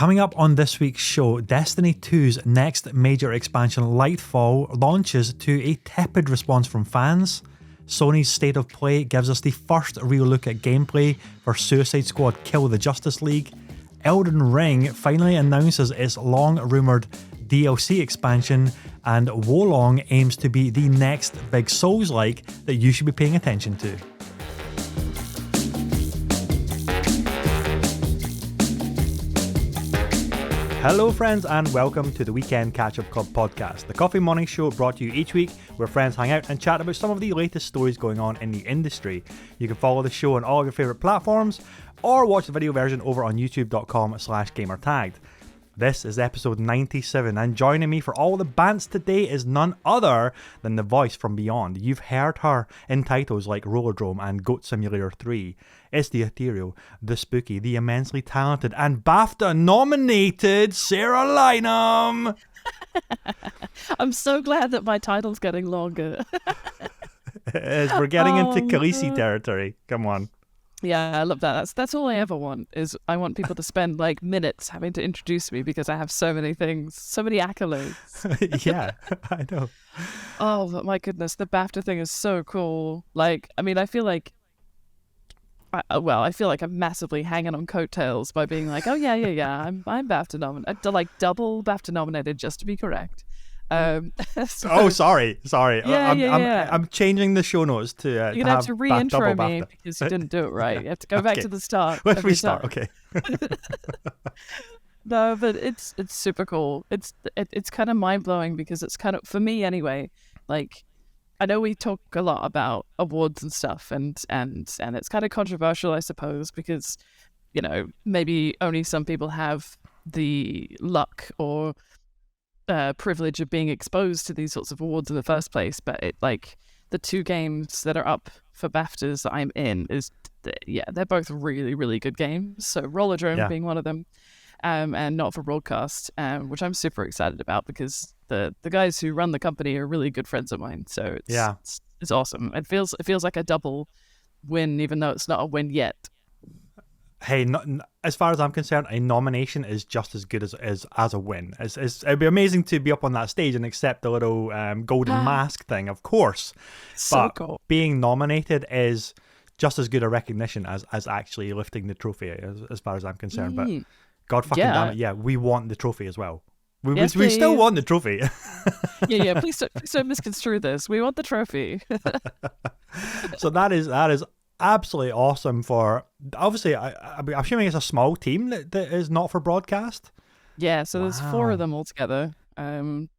Coming up on this week's show, Destiny 2's next major expansion, Lightfall, launches to a tepid response from fans. Sony's State of Play gives us the first real look at gameplay for Suicide Squad Kill the Justice League. Elden Ring finally announces its long-rumoured DLC expansion, and Wolong aims to be the next big Soulslike that you should be paying attention to. Hello friends and welcome to the Weekend Catch-Up Club podcast, the coffee morning show brought to you each week where friends hang out and chat about some of the latest stories going on in the industry. You can follow the show on all of your favourite platforms or watch the video version over on youtube.com/gamertagged. This is episode 97 and joining me for all the bants today is none other than the voice from beyond. You've heard her in titles like Rollerdrome and Goat Simulator 3. It's the ethereal, the spooky, the immensely talented and BAFTA nominated Sarah Lynham. I'm so glad that my title's getting longer. We're getting into Khaleesi territory. Come on. Yeah, I love that. That's all I ever want, is I want people to spend like minutes having to introduce me because I have so many things, so many accolades. Yeah, I know. Oh, but my goodness, the BAFTA thing is so cool. Like, I mean, I feel like I'm massively hanging on coattails by being like, oh yeah, I'm BAFTA nominated, like double BAFTA nominated, just to be correct. Oh, sorry. I'm changing the show notes to. You're gonna have to re-intro me because you didn't do it right. You have to go back to the start. Let's restart. Okay. No, but it's super cool. It's kind of mind blowing because it's kind of, for me anyway. Like, I know we talk a lot about awards and stuff, and it's kind of controversial, I suppose, because maybe only some people have the luck or privilege of being exposed to these sorts of awards in the first place. But the two games that are up for BAFTAs that I'm in they're both really, really good games. So Rollerdrome being one of them, and Not for Broadcast, which I'm super excited about because the guys who run the company are really good friends of mine. So it's awesome. It feels like a double win, even though it's not a win yet. Hey, as far as I'm concerned, a nomination is just as good as a win. It'd be amazing to be up on that stage and accept the little golden mask thing, of course. So but cool. Being nominated is just as good a recognition as actually lifting the trophy, as far as I'm concerned. But God fucking damn it, we want the trophy as well. We still want the trophy. Yeah. Please don't misconstrue this. We want the trophy. So that is absolutely awesome. For obviously, I'm assuming it's a small team that is not for broadcast. Yeah, so there's 4 of them altogether, and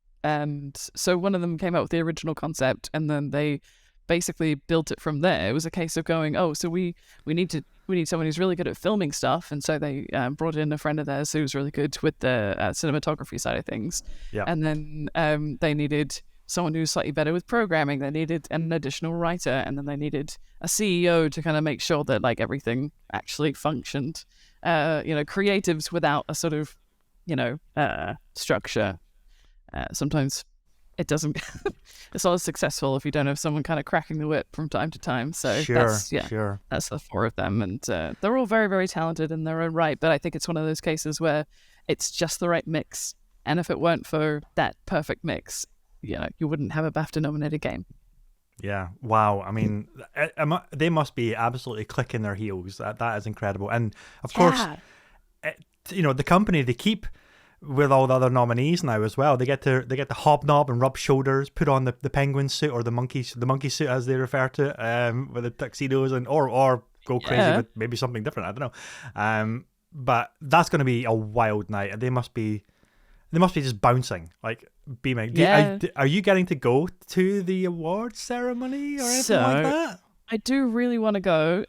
so one of them came up with the original concept, and then they basically built it from there. It was a case of going, so we need someone who's really good at filming stuff, and so they brought in a friend of theirs who's really good with the cinematography side of things. Yeah, and then they needed someone who's slightly better with programming. They needed an additional writer, and then they needed a CEO to kind of make sure that like everything actually functioned. Creatives without a sort of structure, sometimes it doesn't it's not as successful if you don't have someone kind of cracking the whip from time to time. So that's the 4 of them, and they're all very, very talented in their own right. But I think it's one of those cases where it's just the right mix, and if it weren't for that perfect mix, you wouldn't have a BAFTA nominated game. Yeah, wow. I mean, they must be absolutely clicking their heels. That is incredible. And of course, the company, they keep with all the other nominees now as well. They get to hobnob and rub shoulders, put on the penguin suit or the monkey suit as they refer to it, with the tuxedos and or go crazy with maybe something different. I don't know. But that's going to be a wild night, and they must be just bouncing, like beaming. Are you getting to go to the awards ceremony or anything like that? I do really want to go,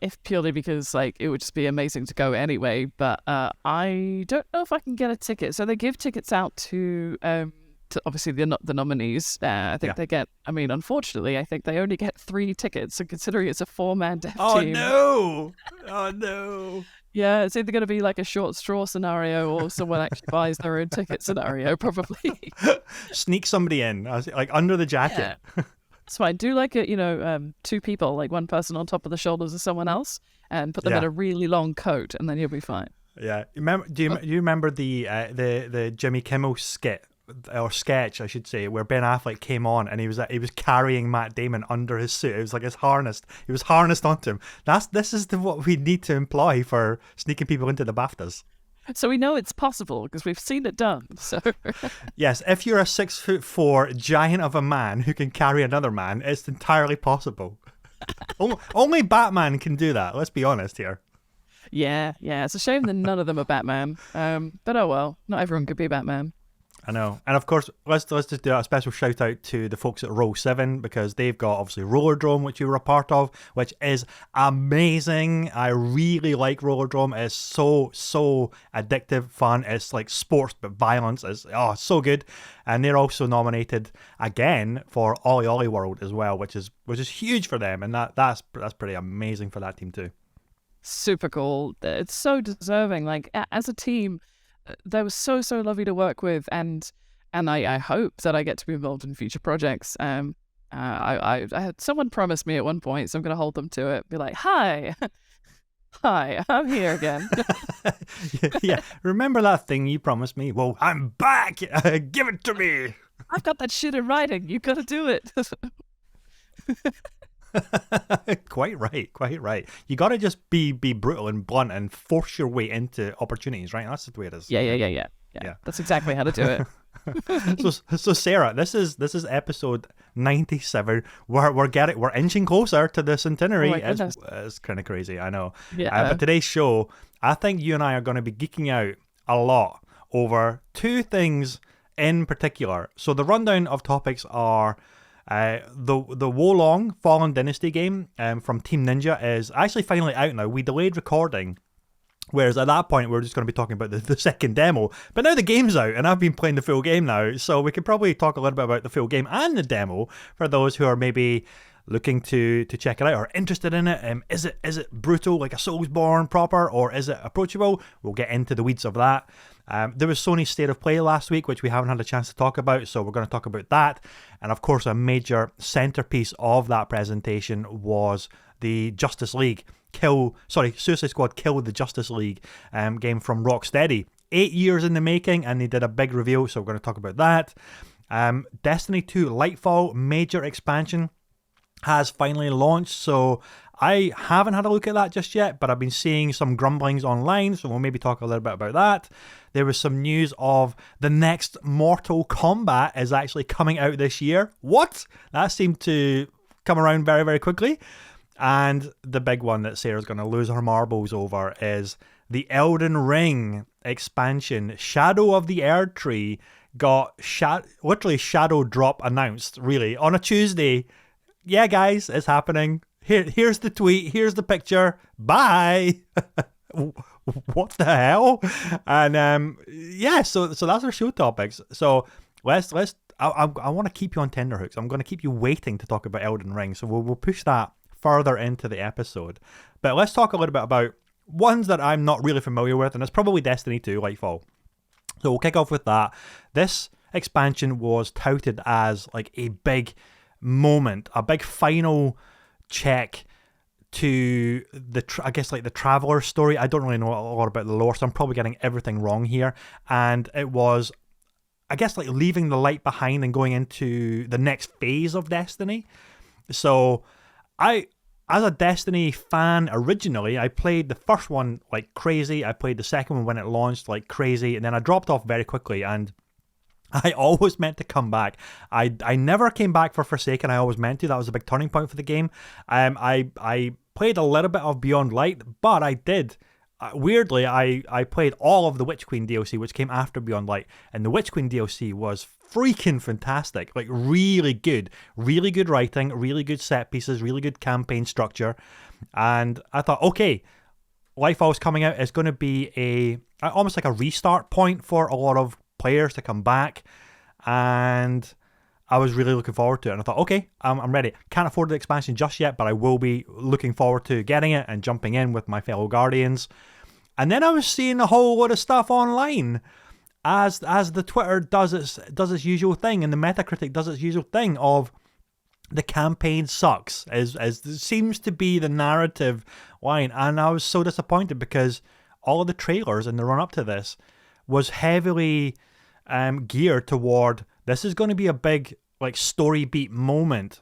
if purely because it would just be amazing to go anyway. But I don't know if I can get a ticket. So they give tickets out to obviously the nominees. I think they get. I mean, unfortunately, I think they only get 3 tickets. And considering it's a 4-man dev team. Oh no! Yeah, it's either going to be like a short straw scenario or someone actually buys their own ticket scenario, probably. Sneak somebody in, like under the jacket. Yeah. So I do like it, 2 people, like one person on top of the shoulders of someone else, and put them in a really long coat, and then you'll be fine. Yeah. Do you remember the Jimmy Kimmel skit or sketch, I should say, where Ben Affleck came on and he was carrying Matt Damon under his suit. It was like his harnessed. He was harnessed onto him. This is what we need to employ for sneaking people into the BAFTAs. So we know it's possible because we've seen it done. So yes, if you're a 6'4" giant of a man who can carry another man, it's entirely possible. Only Batman can do that. Let's be honest here. Yeah. It's a shame that none of them are Batman. But oh well, not everyone could be Batman. I know. And of course, let's just do a special shout out to the folks at Roll 7 because they've got obviously Rollerdrome, which you were a part of, which is amazing. I really like Rollerdrome. It's so addictive, fun. It's like sports but violence. It's so good. And they're also nominated again for Ollie Ollie World as well, which is huge for them. And that's pretty amazing for that team too. Super cool. It's so deserving. Like as a team, they were so lovely to work with, and I hope that I get to be involved in future projects. I had someone promise me at one point, so I'm going to hold them to it. Be like, hi, I'm here again. yeah, remember that thing you promised me? Well, I'm back. Give it to me. I've got that shit in writing. You got to do it. Quite right. You got to just be brutal and blunt and force your way into opportunities, right? That's the way it is. Yeah. That's exactly how to do it. So Sarah, this is episode 97. We're inching closer to the centenary. It's kind of crazy, I know. Yeah. But today's show, I think you and I are going to be geeking out a lot over two things in particular. So the rundown of topics are the Wolong Fallen Dynasty game from Team Ninja is actually finally out now. We delayed recording, whereas at that point we were just going to be talking about the second demo. But now the game's out and I've been playing the full game now, so we could probably talk a little bit about the full game and the demo for those who are maybe looking to check it out or interested in it. Is it brutal like a Soulsborne proper, or is it approachable? We'll get into the weeds of that. There was Sony's State of Play last week, which we haven't had a chance to talk about, so we're going to talk about that. And of course, a major centerpiece of that presentation was the Justice League Suicide Squad Kill the Justice League game from Rocksteady. 8 years in the making, and they did a big reveal, so we're going to talk about that. Destiny 2 Lightfall major expansion has finally launched, so I haven't had a look at that just yet, but I've been seeing some grumblings online, so we'll maybe talk a little bit about that. There was some news of the next Mortal Kombat is actually coming out this year. What? That seemed to come around very, very quickly. And the big one that Sarah's going to lose her marbles over is the Elden Ring expansion. Shadow of the Erdtree got literally shadow drop announced, really, on a Tuesday. Yeah, guys, it's happening. Here's the tweet. Here's the picture. Bye. What the hell? And so that's our show topics. So let's. I want to keep you on tenterhooks. I'm going to keep you waiting to talk about Elden Ring. So we'll push that further into the episode. But let's talk a little bit about ones that I'm not really familiar with, and it's probably Destiny 2 Lightfall. So we'll kick off with that. This expansion was touted as like a big moment, a big final check to the the Traveler story. I don't really know a lot about the lore, so I'm probably getting everything wrong here. And it was, I guess, like leaving the light behind and going into the next phase of Destiny. So as a Destiny fan originally, I played the first one like crazy. I played the second one when it launched like crazy, and then I dropped off very quickly, and I always meant to come back. I never came back for Forsaken. I always meant to. That was a big turning point for the game. I played a little bit of Beyond Light, but I did. Weirdly, I played all of the Witch Queen DLC, which came after Beyond Light, and the Witch Queen DLC was freaking fantastic. Like, really good writing, really good set pieces, really good campaign structure. And I thought, okay, Lightfall's coming out. It's going to be almost like a restart point for a lot of players to come back, and I was really looking forward to it. And I thought, okay, I'm ready. Can't afford the expansion just yet, but I will be looking forward to getting it and jumping in with my fellow Guardians. And then I was seeing a whole lot of stuff online as the Twitter does its usual thing, and the Metacritic does its usual thing of the campaign sucks, as seems to be the narrative line. And I was so disappointed because all of the trailers in the run-up to this was heavily geared toward, this is going to be a big like story beat moment,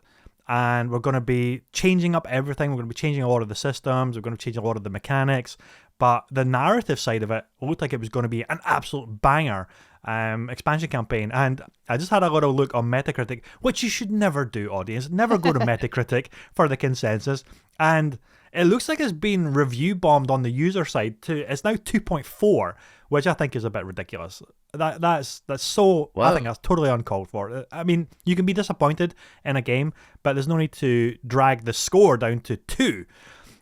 and we're going to be changing up everything. We're going to be changing a lot of the systems. We're going to change a lot of the mechanics. But the narrative side of it looked like it was going to be an absolute banger expansion campaign. And I just had a little look on Metacritic, which you should never do, audience. Never go to Metacritic for the consensus. And it looks like it's been review bombed on the user side too. It's now 2.4, which I think is a bit ridiculous. That's so. Wow. I think that's totally uncalled for. I mean, you can be disappointed in a game, but there's no need to drag the score down to 2,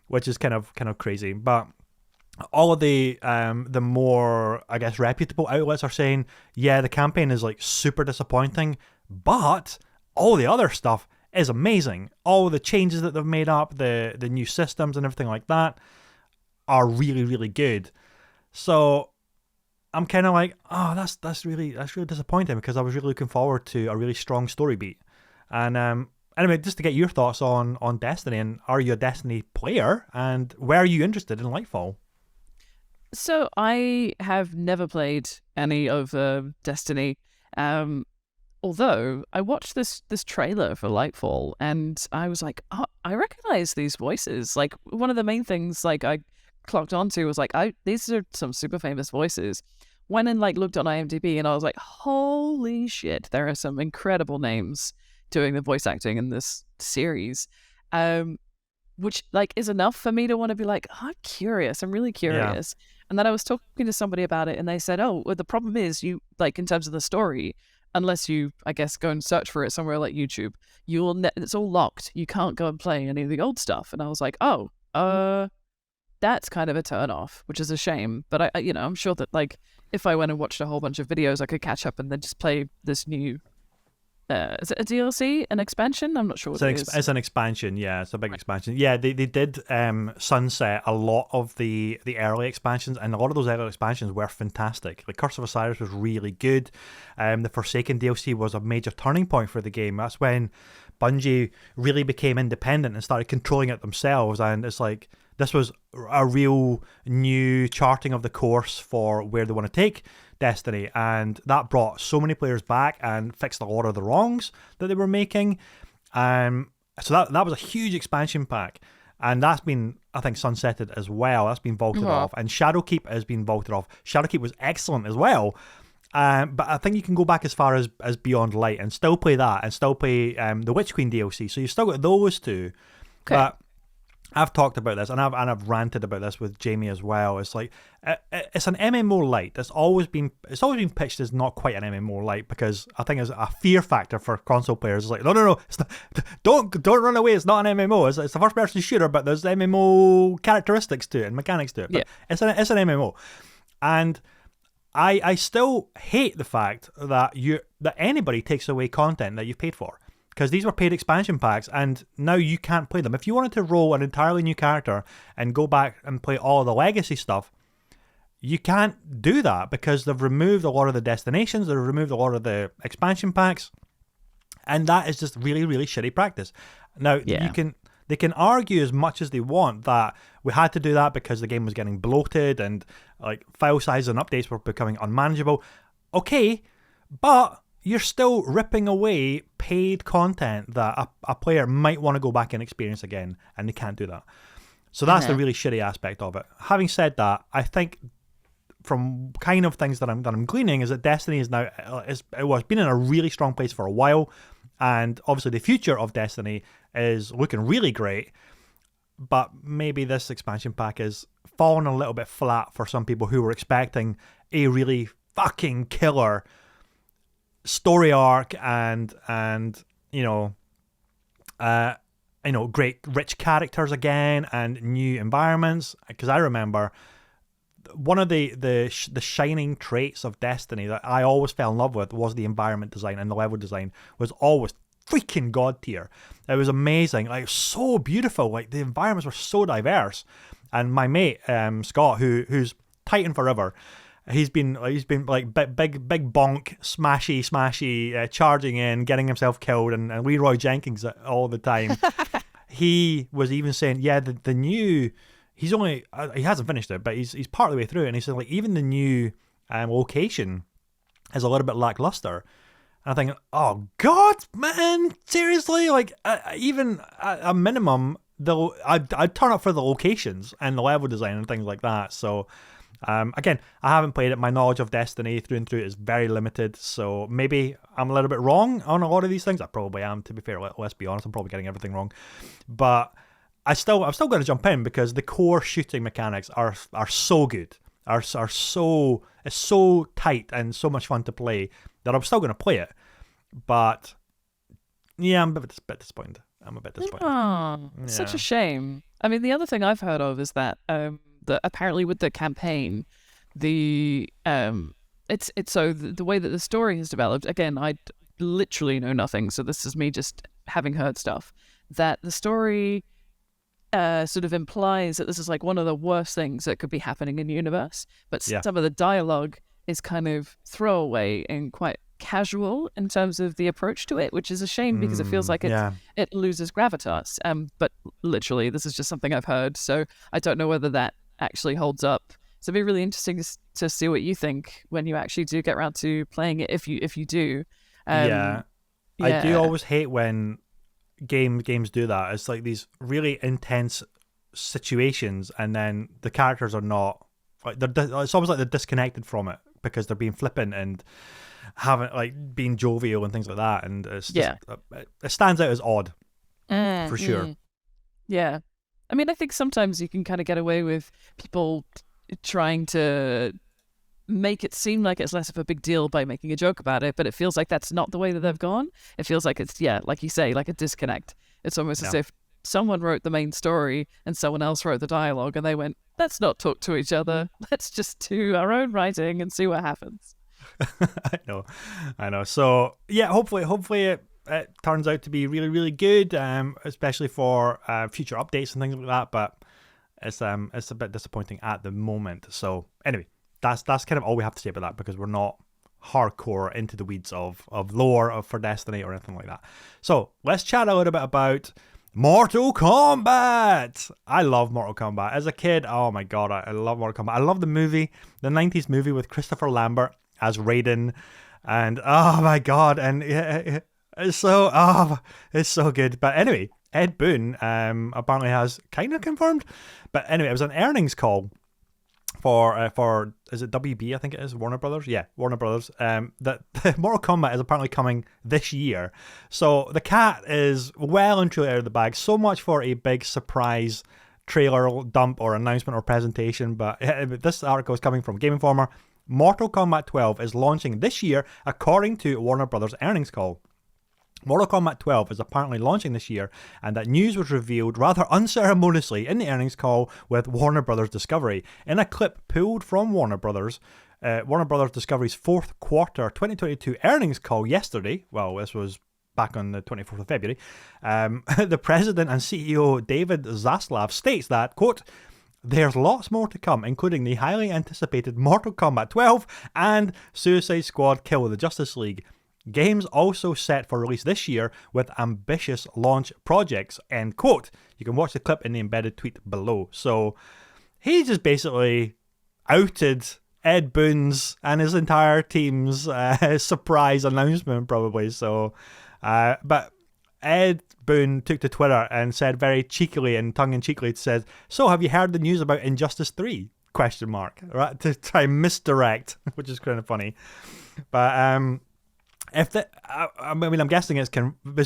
which is kind of crazy. But all of the more, I guess, reputable outlets are saying, yeah, the campaign is like super disappointing, but all the other stuff is amazing. All the changes that they've made up, the new systems and everything like that are really, really good. So I'm kind of like, oh, that's really disappointing, because I was really looking forward to a really strong story beat. And anyway, just to get your thoughts on Destiny, and are you a Destiny player, and where are you interested in Lightfall? So I have never played any of Destiny, although I watched this trailer for Lightfall, and I was like, oh, I recognize these voices. Like, one of the main things like I clocked onto was like, these are some super famous voices. Went and like looked on IMDb, and I was like, holy shit, there are some incredible names doing the voice acting in this series. Which like is enough for me to want to be like, I'm curious. I'm really curious. Yeah. And then I was talking to somebody about it, and they said, oh, well, the problem is you, like, in terms of the story, unless you, I guess, go and search for it somewhere like YouTube, it's all locked. You can't go and play any of the old stuff. And I was like, oh, that's kind of a turn off, which is a shame. But I I'm sure that like if I went and watched a whole bunch of videos, I could catch up and then just play this new. Is it a DLC, an expansion? I'm not sure what it is. It's an expansion, yeah. It's a big expansion. Yeah, they did sunset a lot of the early expansions, and a lot of those early expansions were fantastic. Like Curse of Osiris was really good. The Forsaken DLC was a major turning point for the game. That's when Bungie really became independent and started controlling it themselves, and it's like this was a real new charting of the course for where they want to take Destiny, and that brought so many players back and fixed a lot of the wrongs that they were making. So that was a huge expansion pack, and that's been, I think, sunsetted as well. That's been vaulted off, and Shadowkeep has been vaulted off. Shadowkeep was excellent as well, but I think you can go back as far as Beyond Light and still play that, and still play the Witch Queen DLC. So you've still got those two. Okay. But I've talked about this, and I've ranted about this with Jamie as well. It's like it's an MMO light. It's always been pitched as not quite an MMO light, because I think it's a fear factor for console players. It's like no, it's not, don't run away. It's not an MMO. It's a first person shooter, but there's MMO characteristics to it and mechanics to it. But it's an MMO, and I still hate the fact that anybody takes away content that you've paid for. Because these were paid expansion packs, and now you can't play them. If you wanted to roll an entirely new character and go back and play all of the legacy stuff, you can't do that, because they've removed a lot of the destinations, they've removed a lot of the expansion packs, and that is just really, really shitty practice. Now, they can argue as much as they want that we had to do that because the game was getting bloated and like file sizes and updates were becoming unmanageable. Okay, but you're still ripping away paid content that a player might want to go back and experience again, and they can't do that. So that's the really shitty aspect of it. Having said that, I think from kind of things that I'm gleaning is that Destiny is now been in a really strong place for a while, and obviously the future of Destiny is looking really great. But maybe this expansion pack is falling a little bit flat for some people who were expecting a really fucking killer story arc and great rich characters again and new environments. Because I remember one of the shining traits of Destiny that I always fell in love with was the environment design, and the level design was always freaking god tier. It was amazing, like so beautiful. Like the environments were so diverse. And my mate Scott, who's Titan forever. He's been like big bonk, smashy, charging in, getting himself killed, and Leroy Jenkins all the time. He was even saying, yeah, the new he hasn't finished it, but he's part of the way through it, and he said like even the new location is a little bit lackluster. And I think, oh God, man, seriously, like even at a minimum, I'd turn up for the locations and the level design and things like that. So again, I haven't played it. My knowledge of Destiny through and through is very limited, so maybe I'm a little bit wrong on a lot of these things. I probably am, to be fair. Let's be honest, I'm probably getting everything wrong, but I'm still going to jump in because the core shooting mechanics are so good, it's so tight and so much fun to play that I'm still going to play it. But yeah, I'm a bit disappointed. Oh, Yeah. such a shame. I mean, the other thing I've heard of is that that apparently with the campaign, the way that the story has developed. Again, I literally know nothing, so this is me just having heard stuff. That the story sort of implies that this is like one of the worst things that could be happening in the universe, but some of the dialogue is kind of throwaway and quite casual in terms of the approach to it, which is a shame because it feels like it loses gravitas. But literally, this is just something I've heard, so I don't know whether that actually holds up. So it'd be really interesting to see what you think when you actually do get around to playing it, if you do. I do always hate when games do that. It's like these really intense situations, and then the characters are not like it's almost like they're disconnected from it because they're being flippant and haven't like being jovial and things like that, and it's just, it stands out as odd for sure. Yeah, I mean, I think sometimes you can kind of get away with people trying to make it seem like it's less of a big deal by making a joke about it, but it feels like that's not the way that they've gone. It feels like it's, like you say, like a disconnect. It's almost as if someone wrote the main story and someone else wrote the dialogue, and they went, let's not talk to each other. Let's just do our own writing and see what happens. I know. So yeah, hopefully it turns out to be really, really good, especially for future updates and things like that. But it's a bit disappointing at the moment. So anyway, that's kind of all we have to say about that, because we're not hardcore into the weeds of lore for Destiny or anything like that. So let's chat a little bit about Mortal Kombat. I love Mortal Kombat. As a kid, oh my god, I love Mortal Kombat. I love the movie, the 90s movie with Christopher Lambert as Raiden, and oh my god, and it's so good. But anyway, Ed Boon apparently has kind of confirmed, but anyway, it was an earnings call for is it WB, I think it is, Warner Brothers, that Mortal Kombat is apparently coming this year. So the cat is well and truly out of the bag. So much for a big surprise trailer dump or announcement or presentation. But this article is coming from Game Informer. Mortal Kombat 12 is launching this year, according to Warner Brothers earnings call. Mortal Kombat 12 is apparently launching this year, and that news was revealed rather unceremoniously in the earnings call with Warner Brothers Discovery. In a clip pulled from Warner Brothers Discovery's fourth quarter 2022 earnings call yesterday, well, this was back on the 24th of February, the president and CEO David Zaslav states that, quote, "There's lots more to come, including the highly anticipated Mortal Kombat 12 and Suicide Squad Kill the Justice League. Games also set for release this year with ambitious launch projects," end quote. You can watch the clip in the embedded tweet below. So he just basically outed Ed Boon's and his entire team's surprise announcement, probably. So, but Ed Boon took to Twitter and said very cheekily and tongue-in-cheekly, said, "So have you heard the news about Injustice 3? Question mark, right? To try and misdirect, which is kind of funny. But I'm guessing it's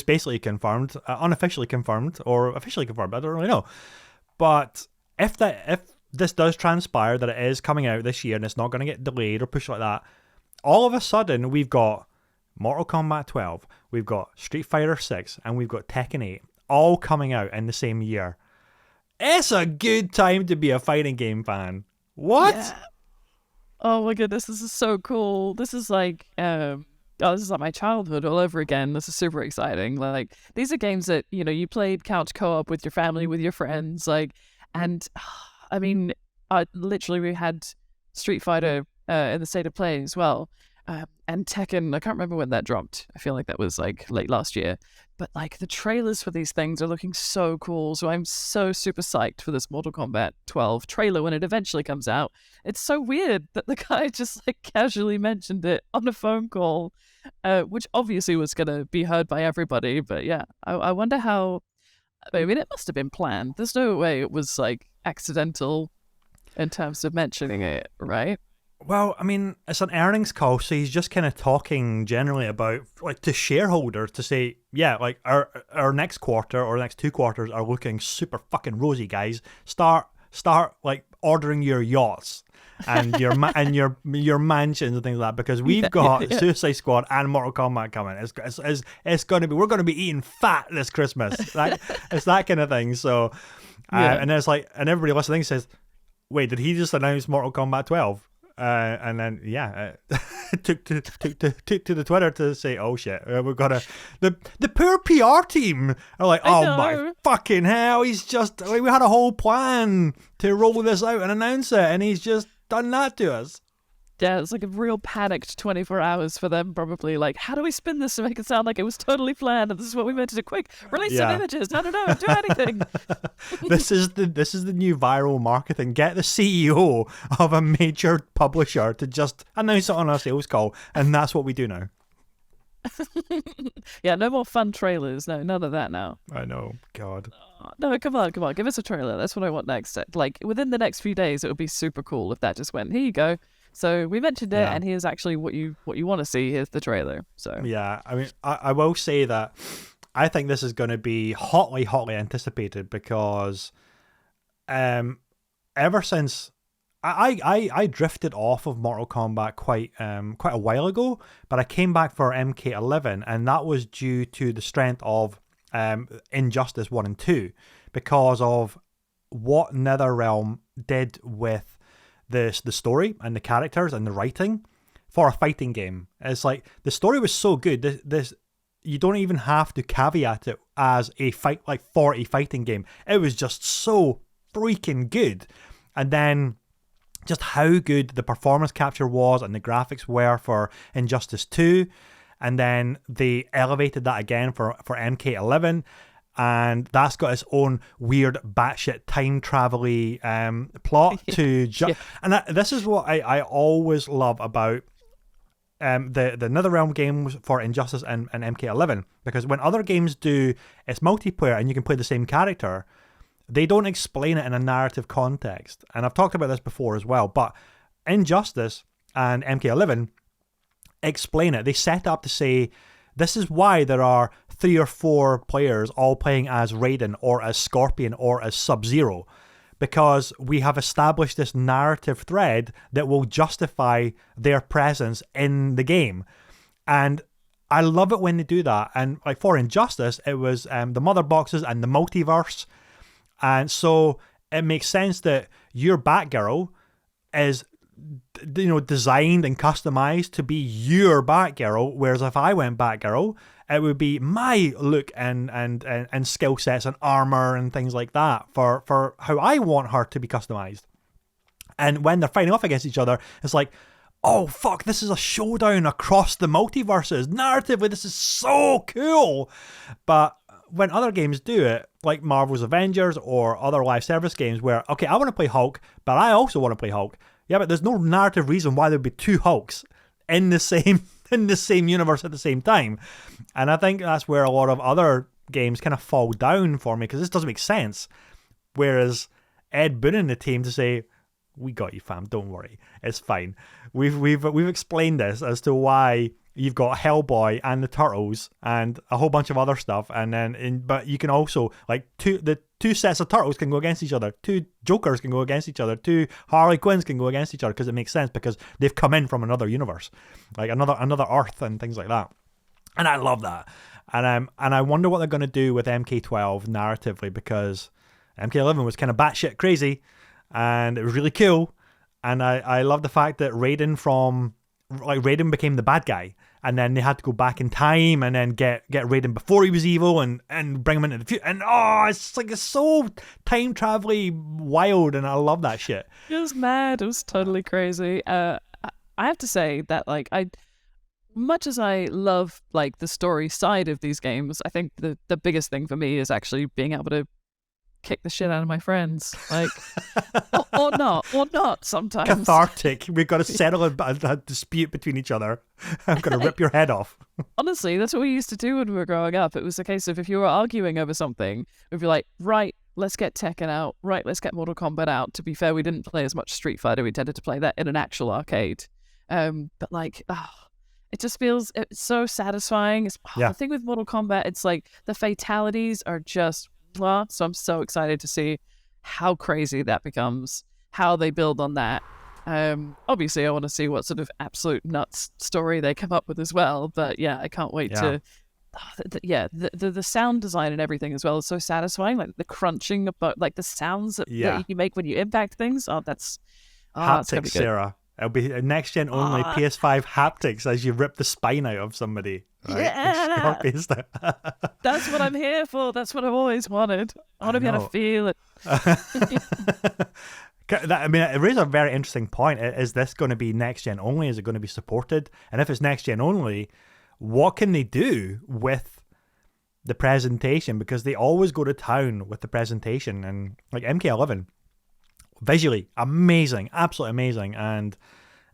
basically confirmed, unofficially confirmed, or officially confirmed. I don't really know. But if this does transpire that it is coming out this year and it's not going to get delayed or pushed like that, all of a sudden we've got Mortal Kombat 12, we've got Street Fighter 6, and we've got Tekken 8 all coming out in the same year. It's a good time to be a fighting game fan. What? Yeah. Oh my goodness, this is so cool. This is like this is like my childhood all over again. This is super exciting. Like, these are games that, you played couch co-op with your family, with your friends, like, and I mean, literally we had Street Fighter in the State of Play as well. and Tekken. I can't remember when that dropped. I feel like that was like late last year. But like the trailers for these things are looking so cool. So I'm so super psyched for this Mortal Kombat 12 trailer when it eventually comes out. It's so weird that the guy just like casually mentioned it on a phone call, which obviously was going to be heard by everybody. But yeah, I wonder how. I mean, it must have been planned. There's no way it was like accidental in terms of mentioning it, right? Well, I mean, it's an earnings call, so he's just kind of talking generally about, like, to shareholders to say, yeah, like, our next quarter or next 2 quarters are looking super fucking rosy, guys. Start like ordering your yachts and your and your mansions and things like that, because we've got Suicide Squad and Mortal Kombat coming. It's going to be, we're going to be eating fat this Christmas. It's that kind of thing. So, and it's like, and everybody listening says, wait, did he just announce Mortal Kombat 12? And then took to the Twitter to say, oh shit, we've got the poor PR team are like, oh my fucking hell, he's just, we had a whole plan to roll this out and announce it, and he's just done that to us. Yeah, it's like a real panicked 24 hours for them, probably. Like, how do we spin this to make it sound like it was totally planned and this is what we meant to do? Quick, release some images. I don't know, do anything. This is the new viral marketing. Get the CEO of a major publisher to just announce it on a sales call, and that's what we do now. Yeah, no more fun trailers. No, none of that now. I know, God. No, come on, give us a trailer. That's what I want next. Like, within the next few days, it would be super cool if that just went, here you go. So we mentioned it, and here's actually what you want to see. Here's the trailer. So yeah, I mean, I will say that I think this is going to be hotly anticipated, because ever since I drifted off of Mortal Kombat quite a while ago, but I came back for MK11, and that was due to the strength of Injustice 1 and 2, because of what NetherRealm did with the story and the characters and the writing for a fighting game. It's like, the story was so good, this you don't even have to caveat it as a fight, like for a fighting game. It was just so freaking good. And then just how good the performance capture was and the graphics were for Injustice 2, and then they elevated that again for MK11. And that's got its own weird batshit time travel-y plot to... And this is what I always love about the NetherRealm games for Injustice and MK11. Because when other games do its multiplayer and you can play the same character, they don't explain it in a narrative context. And I've talked about this before as well, but Injustice and MK11 explain it. They set up to say, this is why there are 3 or 4 players all playing as Raiden or as Scorpion or as Sub-Zero, because we have established this narrative thread that will justify their presence in the game. And I love it when they do that. And like for Injustice, it was the mother boxes and the multiverse. And so it makes sense that your Batgirl is, you know, designed and customized to be your Batgirl, whereas if I went Batgirl, it would be my look and skill sets and armor and things like that for how I want her to be customized. And when they're fighting off against each other, it's like, oh fuck, this is a showdown across the multiverses. Narratively, this is so cool. But when other games do it, like Marvel's Avengers or other live service games where, okay, I want to play Hulk, but I also want to play Hulk. Yeah, but there's no narrative reason why there'd be 2 Hulks in the same universe at the same time. And I think that's where a lot of other games kind of fall down for me, because this doesn't make sense. Whereas Ed Boon and the team to say, we got you, fam, don't worry, it's fine. We've explained this as to why you've got Hellboy and the Turtles and a whole bunch of other stuff, and then but you can also, like, the 2 sets of Turtles can go against each other, 2 Jokers can go against each other, 2 Harley Quinns can go against each other, because it makes sense, because they've come in from another universe, like another Earth and things like that. And I love that. And I wonder what they're going to do with MK12 narratively, because MK11 was kind of batshit crazy and it was really cool. And I love the fact that Raiden became the bad guy, and then they had to go back in time and then get Raiden before he was evil and bring him into the future. And it's so time travel-y wild, and I love that shit. It was mad. It was totally crazy. I have to say that, like, much as I love like the story side of these games, I think the biggest thing for me is actually being able to kick the shit out of my friends, like or not sometimes. Cathartic. We've got to settle a dispute between each other. I'm going to rip your head off. Honestly, that's what we used to do when we were growing up. It was a case of if you were arguing over something, we'd be like, right, let's get Tekken out. Right, let's get Mortal Kombat out. To be fair, we didn't play as much Street Fighter. We tended to play that in an actual arcade. But like, it just feels it's so satisfying. The thing with Mortal Kombat, it's like the fatalities are just blah. So I'm so excited to see how crazy that becomes, how they build on that. Obviously, I want to see what sort of absolute nuts story they come up with as well. But yeah, I can't wait to. The sound design and everything as well is so satisfying. Like the crunching, about like the sounds that you make when you impact things. That's gonna be good. Sarah. It'll be next gen only PS5 haptics as you rip the spine out of somebody. Right? Yeah, that's what I'm here for. That's what I've always wanted. I want to be able to feel it. I mean, it raises a very interesting point. Is this going to be next gen only? Is it going to be supported? And if it's next gen only, what can they do with the presentation? Because they always go to town with the presentation, and like MK11. Visually amazing, absolutely amazing, and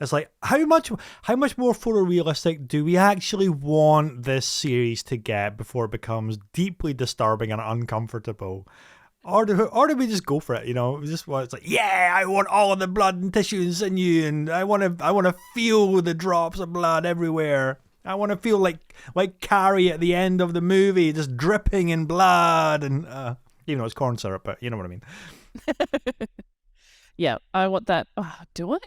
it's like how much more photorealistic do we actually want this series to get before it becomes deeply disturbing and uncomfortable, or do we just go for it? You know, it's like, yeah, I want all of the blood and tissue and sinew, and I want to feel the drops of blood everywhere. I want to feel like Carrie at the end of the movie, just dripping in blood, and even though it's corn syrup, but you know what I mean. Yeah, I want that. Do I?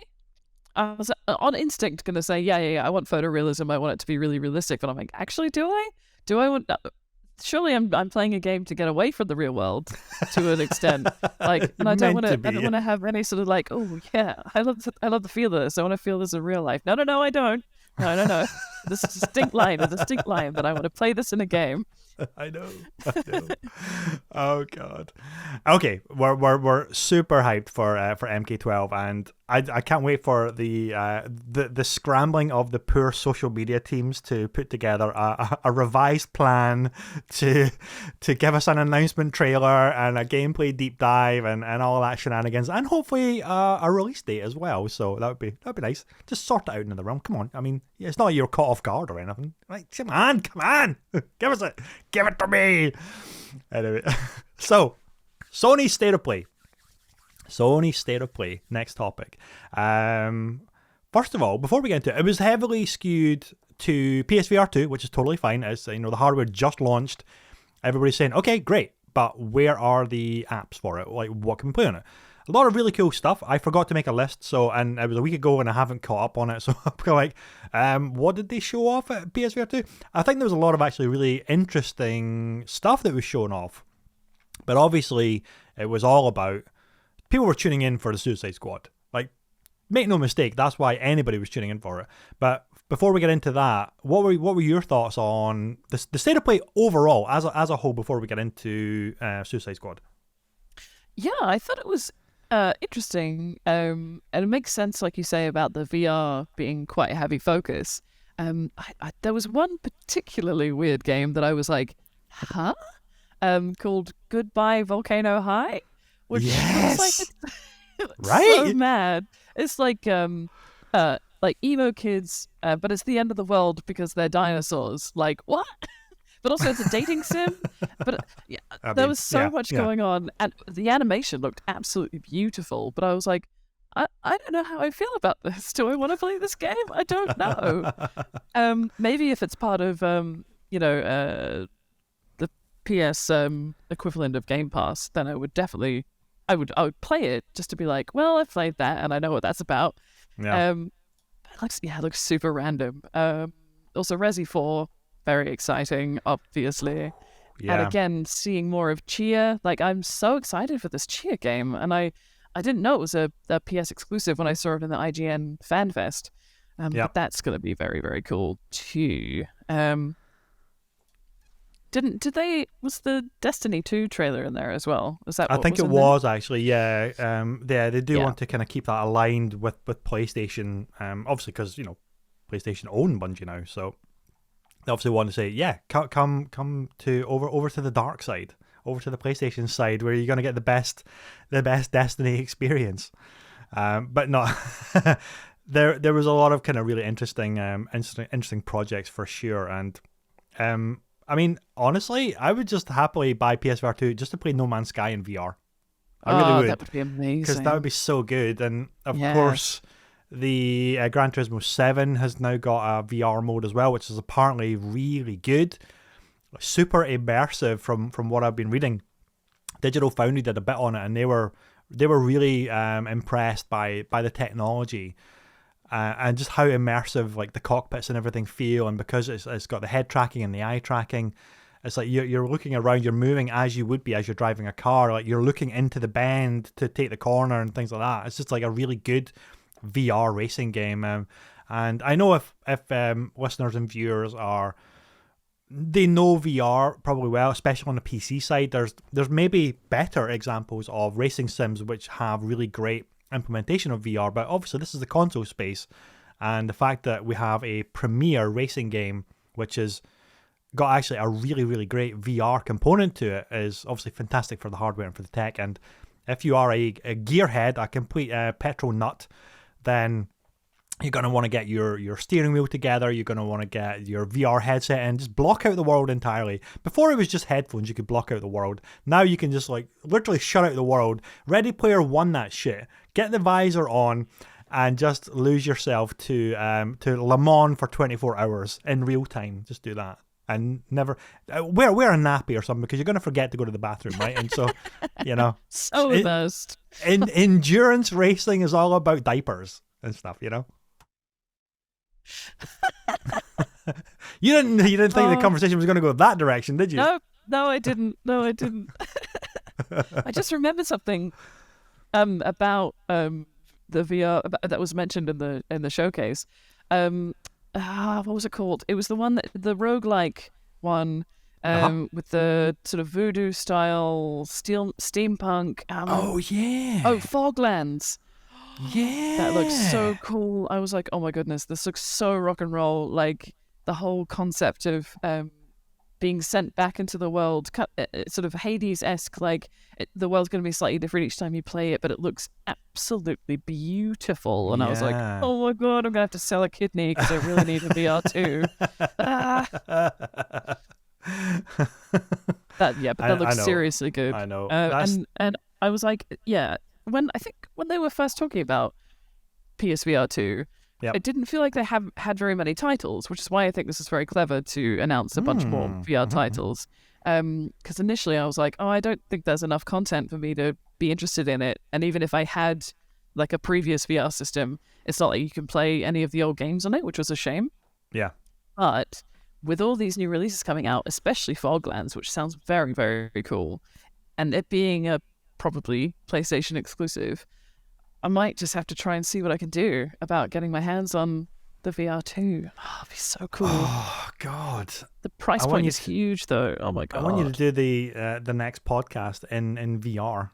I was on instinct going to say, yeah, I want photorealism. I want it to be really realistic. But I'm like, actually, do I? Do I want... Surely I'm playing a game to get away from the real world to an extent. Like, and I don't want to have any sort of like, oh, yeah, I love the feel of this. I want to feel this in real life. No, I don't. No. This is a distinct line, but I want to play this in a game. I know. Oh God. Okay, we're super hyped for MK12, and I can't wait for the scrambling of the poor social media teams to put together a revised plan to give us an announcement trailer and a gameplay deep dive and all that shenanigans, and hopefully a release date as well. So that'd be nice. Just sort it out in the realm. Come on. I mean, it's not like you're caught off guard or anything. Like, come on, give it to me. Anyway, so Sony State of Play. Next topic. First of all, before we get into it, was heavily skewed to PSVR 2, which is totally fine. As the hardware just launched, everybody's saying, okay, great, but where are the apps for it? Like, what can we play on it? A lot of really cool stuff. I forgot to make a list, and it was a week ago, and I haven't caught up on it. So I'm kind of like, what did they show off at PSVR 2? I think there was a lot of actually really interesting stuff that was shown off, but obviously it was all about people were tuning in for the Suicide Squad. Like, make no mistake, that's why anybody was tuning in for it. But before we get into that, what were your thoughts on the State of Play overall as a whole before we get into Suicide Squad? Yeah, I thought it was interesting, and it makes sense, like you say, about the VR being quite a heavy focus. There was one particularly weird game that I was like, huh? Called Goodbye Volcano High, which yes, looks like right? So mad. It's like emo kids, but it's the end of the world because they're dinosaurs. Like, what? But also it's a dating sim. But there was so much going on, and the animation looked absolutely beautiful. But I was like, I don't know how I feel about this. Do I want to play this game? I don't know. Maybe if it's part of the PS equivalent of Game Pass, then I would definitely, I would play it just to be like, well, I've played that and I know what that's about. Yeah. It looks super random. Also, Resi 4. Very exciting, obviously. Yeah. And again, seeing more of Chia. Like, I'm so excited for this Chia game. And I didn't know it was a PS exclusive when I saw it in the IGN Fan Fest. But that's going to be very, very cool too. Was the Destiny 2 trailer in there as well? Was that? I think it was actually, yeah. They do want to kind of keep that aligned with PlayStation, obviously because PlayStation own Bungie now, so they obviously want to say, yeah, come to over to the dark side, over to the PlayStation side, where you're going to get the best Destiny experience. But no, there was a lot of kind of really interesting projects for sure, and I mean, honestly, I would just happily buy PSVR 2 just to play No Man's Sky in VR. I really would. That would be amazing. Because that would be so good. And of course, the Gran Turismo 7 has now got a VR mode as well, which is apparently really good. Super immersive from what I've been reading. Digital Foundry did a bit on it, and they were really impressed by the technology. And just how immersive like the cockpits and everything feel, and because it's got the head tracking and the eye tracking, it's like you're looking around, you're moving as you would be as you're driving a car, like you're looking into the bend to take the corner and things like that. It's just like a really good VR racing game, and I know if listeners and viewers they know VR probably well, especially on the PC side. There's maybe better examples of racing sims which have really great implementation of VR, but obviously this is the console space, and the fact that we have a premier racing game which has got actually a really, really great VR component to it is obviously fantastic for the hardware and for the tech. And if you are a gearhead, a complete petrol nut, then you're going to want to get your steering wheel together, you're going to want to get your VR headset and just block out the world entirely. Before it was just headphones, you could block out the world. Now you can just like literally shut out the world. Ready Player One that shit. Get the visor on and just lose yourself to Le Mans for 24 hours in real time. Just do that. And never wear a nappy or something, because you're going to forget to go to the bathroom, right? And so, so the best. Endurance racing is all about diapers and stuff, You didn't think the conversation was going to go that direction, did you? No, I didn't. I just remembered something about the VR that was mentioned in the showcase. What was it called? It was the one the roguelike one with the sort of voodoo style steampunk. Foglands. Yeah, that looks so cool. I was like, oh my goodness, this looks so rock and roll. Like the whole concept of being sent back into the world, sort of Hades-esque, like the world's going to be slightly different each time you play it, but it looks absolutely beautiful. And I was like, oh my god, I'm going to have to sell a kidney because I really need a VR too. That looks seriously good. I know. And I was like, when they were first talking about PSVR 2, it didn't feel like they had very many titles, which is why I think this is very clever to announce a bunch more VR titles. Because initially I was like, I don't think there's enough content for me to be interested in it. And even if I had like a previous VR system, it's not like you can play any of the old games on it, which was a shame. Yeah. But with all these new releases coming out, especially Foglands, which sounds very, very cool, and it being a probably PlayStation exclusive, I might just have to try and see what I can do about getting my hands on the VR 2. Oh, it'd be so cool. Oh, God. The price point is huge, though. Oh, my God. I want you to do the next podcast in VR.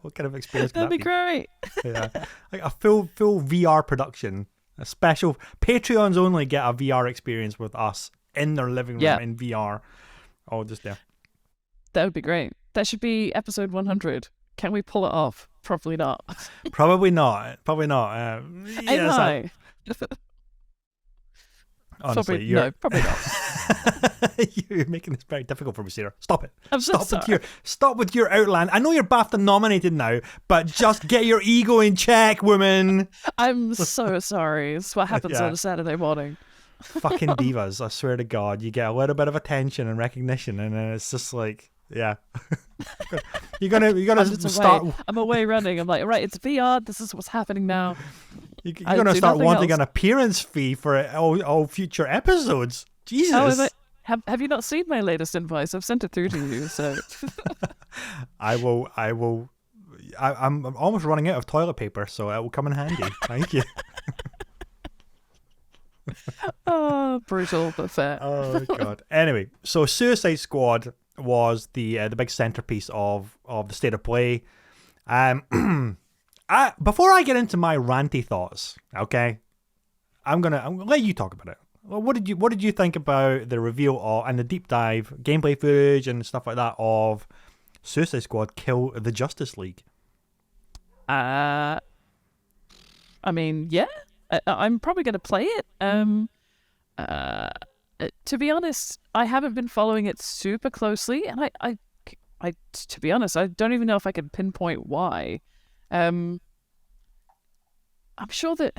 What kind of experience could That'd be great. Yeah. Like a full VR production. A special... Patreons only get a VR experience with us in their living room in VR. Oh, just there. That would be great. That should be episode 100. Can we pull it off? Probably not. Probably not. Probably not. Honestly, probably not. You're making this very difficult for me, Sarah. Stop it. I'm so sorry. Stop with your outland. I know you're BAFTA nominated now, but just get your ego in check, woman. I'm so sorry. It's what happens on a Saturday morning. Fucking divas. I swear to God, you get a little bit of attention and recognition, and then it's just like, yeah. You're gonna start. I'm away running. I'm like, right, it's VR. This is what's happening now. You're gonna start wanting an appearance fee for all future episodes. Jesus. Have you not seen my latest invoice? I've sent it through to you. So I will. I'm almost running out of toilet paper, so it will come in handy. Thank you. Oh, brutal but fair. Oh God. Anyway, so Suicide Squad was the big centerpiece of the state of play. Before I get into my ranty thoughts, okay, I'm gonna let you talk about it. Well, what did you think about the reveal and the deep dive gameplay footage and stuff like that of Suicide Squad Kill the Justice League? I mean, yeah, I'm probably going to play it. To be honest, I haven't been following it super closely, and to be honest, I don't even know if I can pinpoint why. I'm sure that.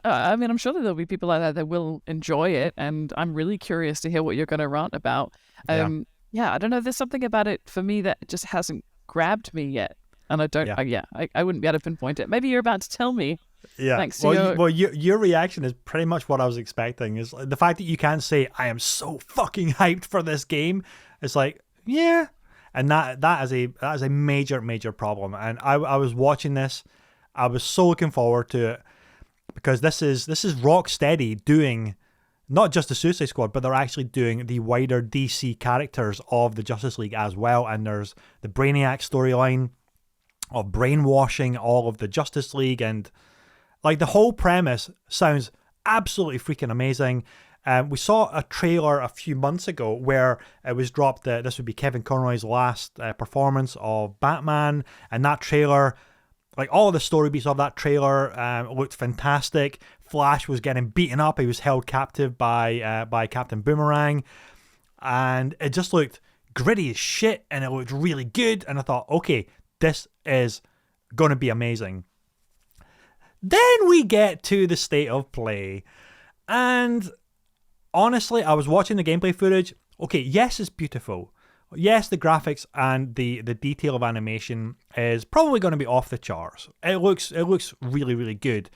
I'm sure that there'll be people out there that will enjoy it, and I'm really curious to hear what you're going to rant about. Yeah, I don't know. There's something about it for me that just hasn't grabbed me yet, and I don't. I wouldn't be able to pinpoint it. Maybe you're about to tell me. Yeah. Thanks to your reaction is pretty much what I was expecting. Is the fact that you can't say I am so fucking hyped for this game. It's like, yeah, and that is a major problem. And I was watching this. I was so looking forward to it. Because this is Rocksteady doing not just the Suicide Squad, but they're actually doing the wider DC characters of the Justice League as well. And there's the Brainiac storyline of brainwashing all of the Justice League, and like the whole premise sounds absolutely freaking amazing. We saw a trailer a few months ago where it was dropped that this would be Kevin Conroy's last performance of Batman, and that trailer. Like, all of the story beats of that trailer looked fantastic. Flash was getting beaten up. He was held captive by Captain Boomerang. And it just looked gritty as shit, and it looked really good. And I thought, okay, this is going to be amazing. Then we get to the state of play. And honestly, I was watching the gameplay footage. Okay, yes, it's beautiful. Yes, the graphics and the detail of animation is probably going to be off the charts. It looks really, really good.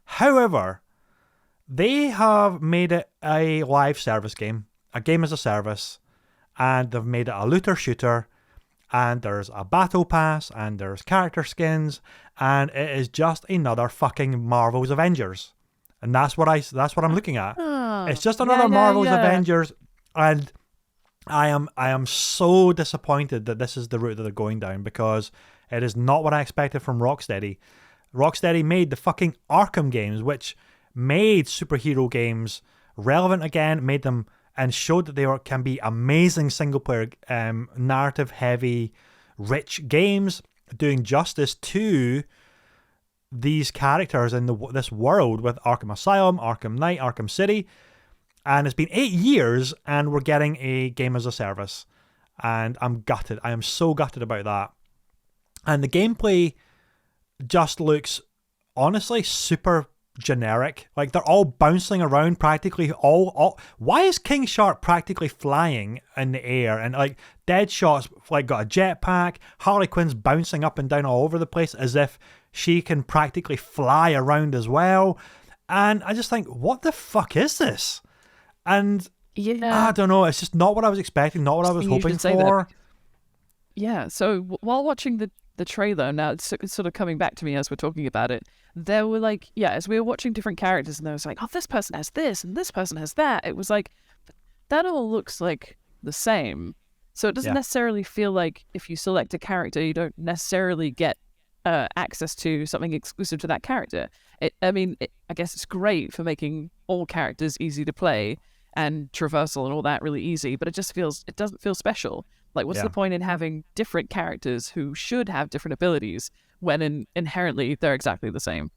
However, they have made it a live service game, a game as a service, and they've made it a looter shooter, and there's a battle pass, and there's character skins, and it is just another fucking Marvel's Avengers. And that's what I'm looking at. It's just another Marvel's Avengers, and I am so disappointed that this is the route that they're going down, because it is not what I expected from Rocksteady. Rocksteady made the fucking Arkham games, which made superhero games relevant again, made them and showed that they can be amazing single player, narrative heavy, rich games, doing justice to these characters in this world with Arkham Asylum, Arkham Knight, Arkham City. And it's been 8 years, and we're getting a game as a service. And I'm gutted. I am so gutted about that. And the gameplay just looks, honestly, super generic. Like, they're all bouncing around practically all. Why is King Shark practically flying in the air? And, like, Deadshot's, like, got a jetpack. Harley Quinn's bouncing up and down all over the place as if she can practically fly around as well. And I just think, what the fuck is this? And I don't know, it's just not what I was expecting, not what I was hoping for. Yeah, so while watching the trailer, now it's sort of coming back to me as we're talking about it, there were like, as we were watching different characters, and there was like, oh, this person has this, and this person has that. It was like, that all looks like the same. So it doesn't necessarily feel like if you select a character, you don't necessarily get access to something exclusive to that character. I guess it's great for making all characters easy to play and traversal and all that really easy, but it doesn't feel special. Like, what's the point in having different characters who should have different abilities when inherently they're exactly the same?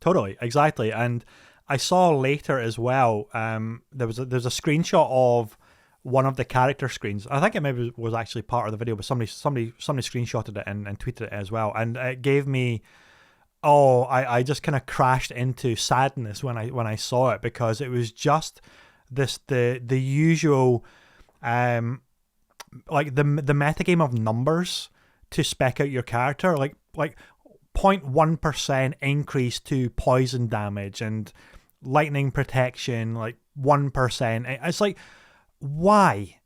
Totally, exactly. And I saw later as well, there's a screenshot of one of the character screens. I think it maybe was actually part of the video, but somebody screenshotted it and tweeted it as well, and it gave me. I just kind of crashed into sadness when I saw it, because it was just the usual, like the metagame of numbers to spec out your character, like 0.1% increase to poison damage and lightning protection, like 1%. It's like, why?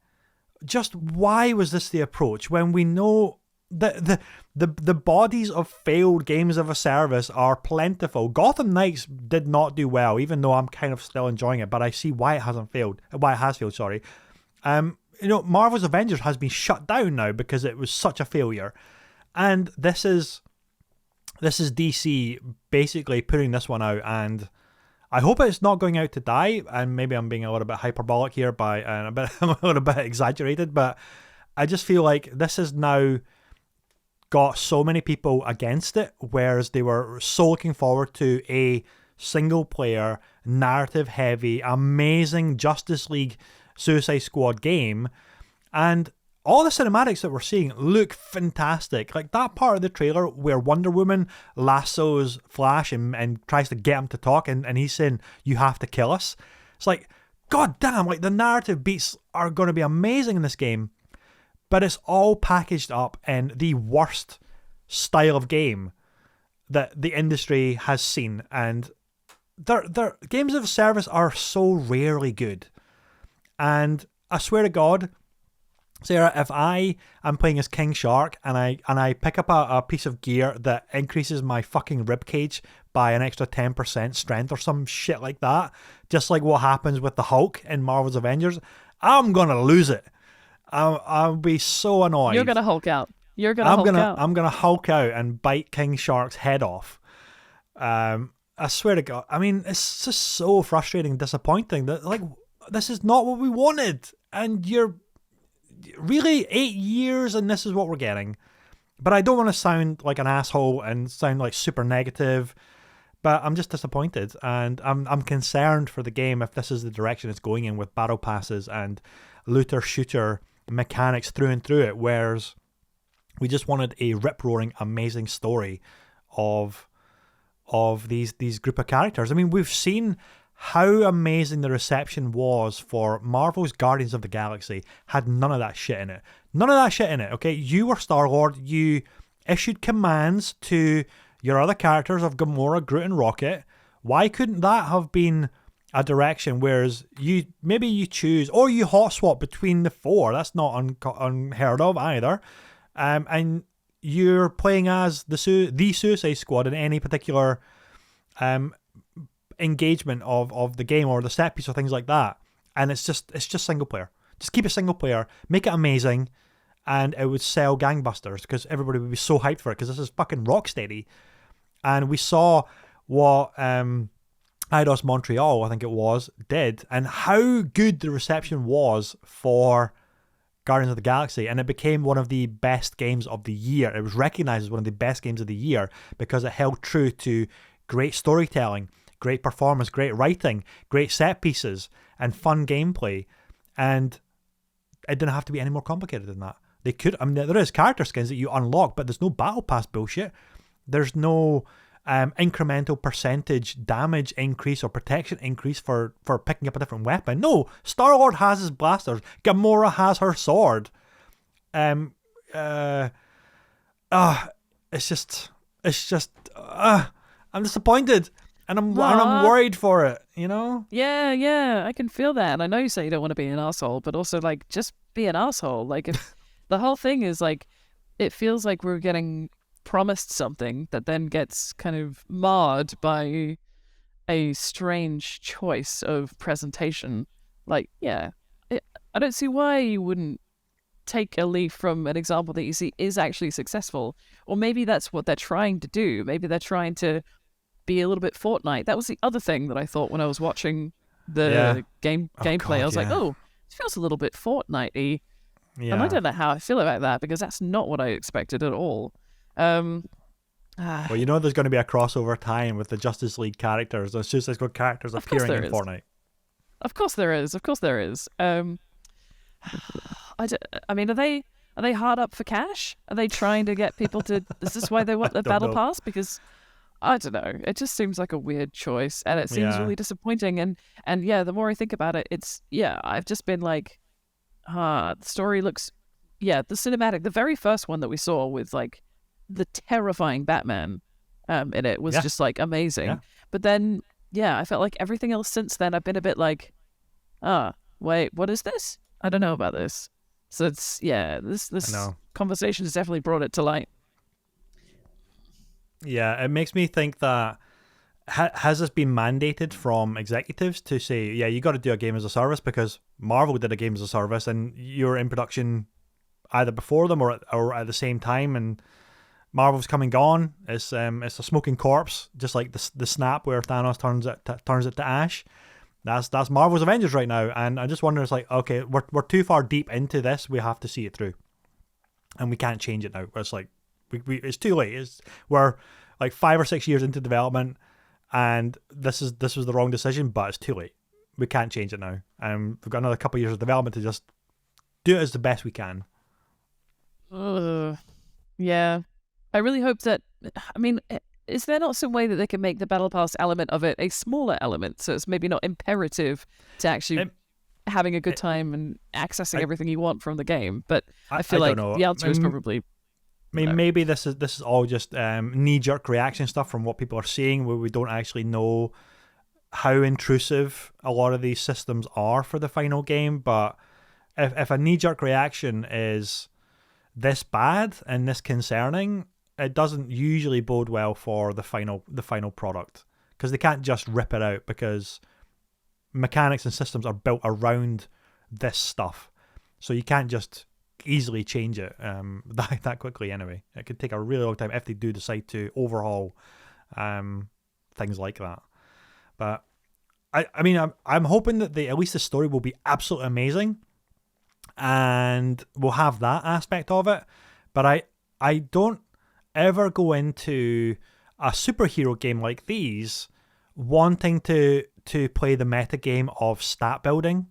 Just why was this the approach when we know the bodies of failed games of a service are plentiful? Gotham Knights did not do well, even though I'm kind of still enjoying it, but I see why it has failed, sorry. Marvel's Avengers has been shut down now because it was such a failure. And this is DC basically putting this one out, and I hope it's not going out to die, and maybe I'm being a little bit hyperbolic here and I'm a little bit exaggerated, but I just feel like this has now got so many people against it, whereas they were so looking forward to a single player, narrative heavy, amazing Justice League Suicide Squad game, and all the cinematics that we're seeing look fantastic. Like that part of the trailer where Wonder Woman lassos Flash and tries to get him to talk, and he's saying, "You have to kill us." It's like, god damn, like the narrative beats are going to be amazing in this game, but it's all packaged up in the worst style of game that the industry has seen, and their games of service are so rarely good. And I swear to God, Sarah, if I am playing as King Shark and I pick up a piece of gear that increases my fucking ribcage by an extra 10% strength or some shit like that, just like what happens with the Hulk in Marvel's Avengers, I'm gonna lose it. I'll be so annoyed. You're gonna Hulk out. I'm gonna Hulk out and bite King Shark's head off. I swear to God. I mean, it's just so frustrating and disappointing that, like, this is not what we wanted, and you're really 8 years and this is what we're getting. But I don't want to sound like an asshole and sound like super negative, but I'm just disappointed, and I'm concerned for the game if this is the direction it's going in, with battle passes and looter shooter mechanics through and through it, whereas we just wanted a rip-roaring amazing story of these group of characters. I mean, we've seen how amazing the reception was for Marvel's Guardians of the Galaxy. Had none of that shit in it. None of that shit in it, okay? You were Star-Lord. You issued commands to your other characters of Gamora, Groot, and Rocket. Why couldn't that have been a direction, whereas you choose, or you hot swap between the four? That's not unheard of either. And you're playing as the Suicide Squad in any particular engagement of the game or the set piece or things like that, and it's just single player. Just keep it single player, make it amazing, and it would sell gangbusters because everybody would be so hyped for it, because this is fucking Rocksteady. And we saw what Eidos Montreal, I think it was, did, and how good the reception was for Guardians of the Galaxy, and it became one of the best games of the year. It was recognized as one of the best games of the year because it held true to great storytelling, great performance, great writing, great set pieces, and fun gameplay. And it didn't have to be any more complicated than that. They could, I mean, there is character skins that you unlock, but there's no battle pass bullshit. There's no incremental percentage damage increase or protection increase for picking up a different weapon. No, Star-Lord has his blasters. Gamora has her sword. It's just I'm disappointed. And I'm worried for it, you know? Yeah, I can feel that. And I know you say you don't want to be an asshole, but also, like, just be an asshole. Like, if the whole thing is, like, it feels like we're getting promised something that then gets kind of marred by a strange choice of presentation. Like, yeah, I don't see why you wouldn't take a leaf from an example that you see is actually successful. Or maybe that's what they're trying to do. Maybe they're trying to be a little bit Fortnite. That was the other thing that I thought when I was watching the gameplay. God, I was like, oh, it feels a little bit Fortnite-y. Yeah. And I don't know how I feel about that, because that's not what I expected at all. Well, you know there's going to be a crossover time with the Justice League characters, the Suicide Squad characters appearing in Fortnite. Of course there is. I mean, are they hard up for cash? Are they trying to get people to... Is this why they want the battle pass? Because... I don't know. It just seems like a weird choice, and it seems really disappointing. And yeah, the more I think about it, I've just been like, the story looks, the cinematic, the very first one that we saw with like the terrifying Batman in it was just like amazing. Yeah. But then, I felt like everything else since then, I've been a bit like, wait, what is this? I don't know about this. So it's, this conversation has definitely brought it to light. Yeah, it makes me think that has this been mandated from executives to say, you got to do a game as a service, because Marvel did a game as a service and you're in production either before them or at the same time, and Marvel's come and gone. It's a smoking corpse, just like the snap where Thanos turns it to ash. That's Marvel's Avengers right now, and I just wonder, it's like, okay, we're too far deep into this. We have to see it through, and we can't change it now. It's like it's too late. We're like 5 or 6 years into development, and this was the wrong decision, but it's too late. We can't change it now. We've got another couple of years of development to just do it as the best we can. Yeah. I really hope that, I mean, is there not some way that they can make the Battle Pass element of it a smaller element, so it's maybe not imperative to actually having a good time and accessing everything you want from the game? But I feel like the answer is probably... I mean, maybe this is all just knee-jerk reaction stuff from what people are seeing, where we don't actually know how intrusive a lot of these systems are for the final game. But if a knee-jerk reaction is this bad and this concerning, it doesn't usually bode well for the final product, because they can't just rip it out, because mechanics and systems are built around this stuff, so you can't just easily change it that quickly. Anyway, it could take a really long time if they do decide to overhaul things like that. But I mean, I'm hoping that at least the story will be absolutely amazing, and we'll have that aspect of it. But I don't ever go into a superhero game like these wanting to play the meta game of stat building.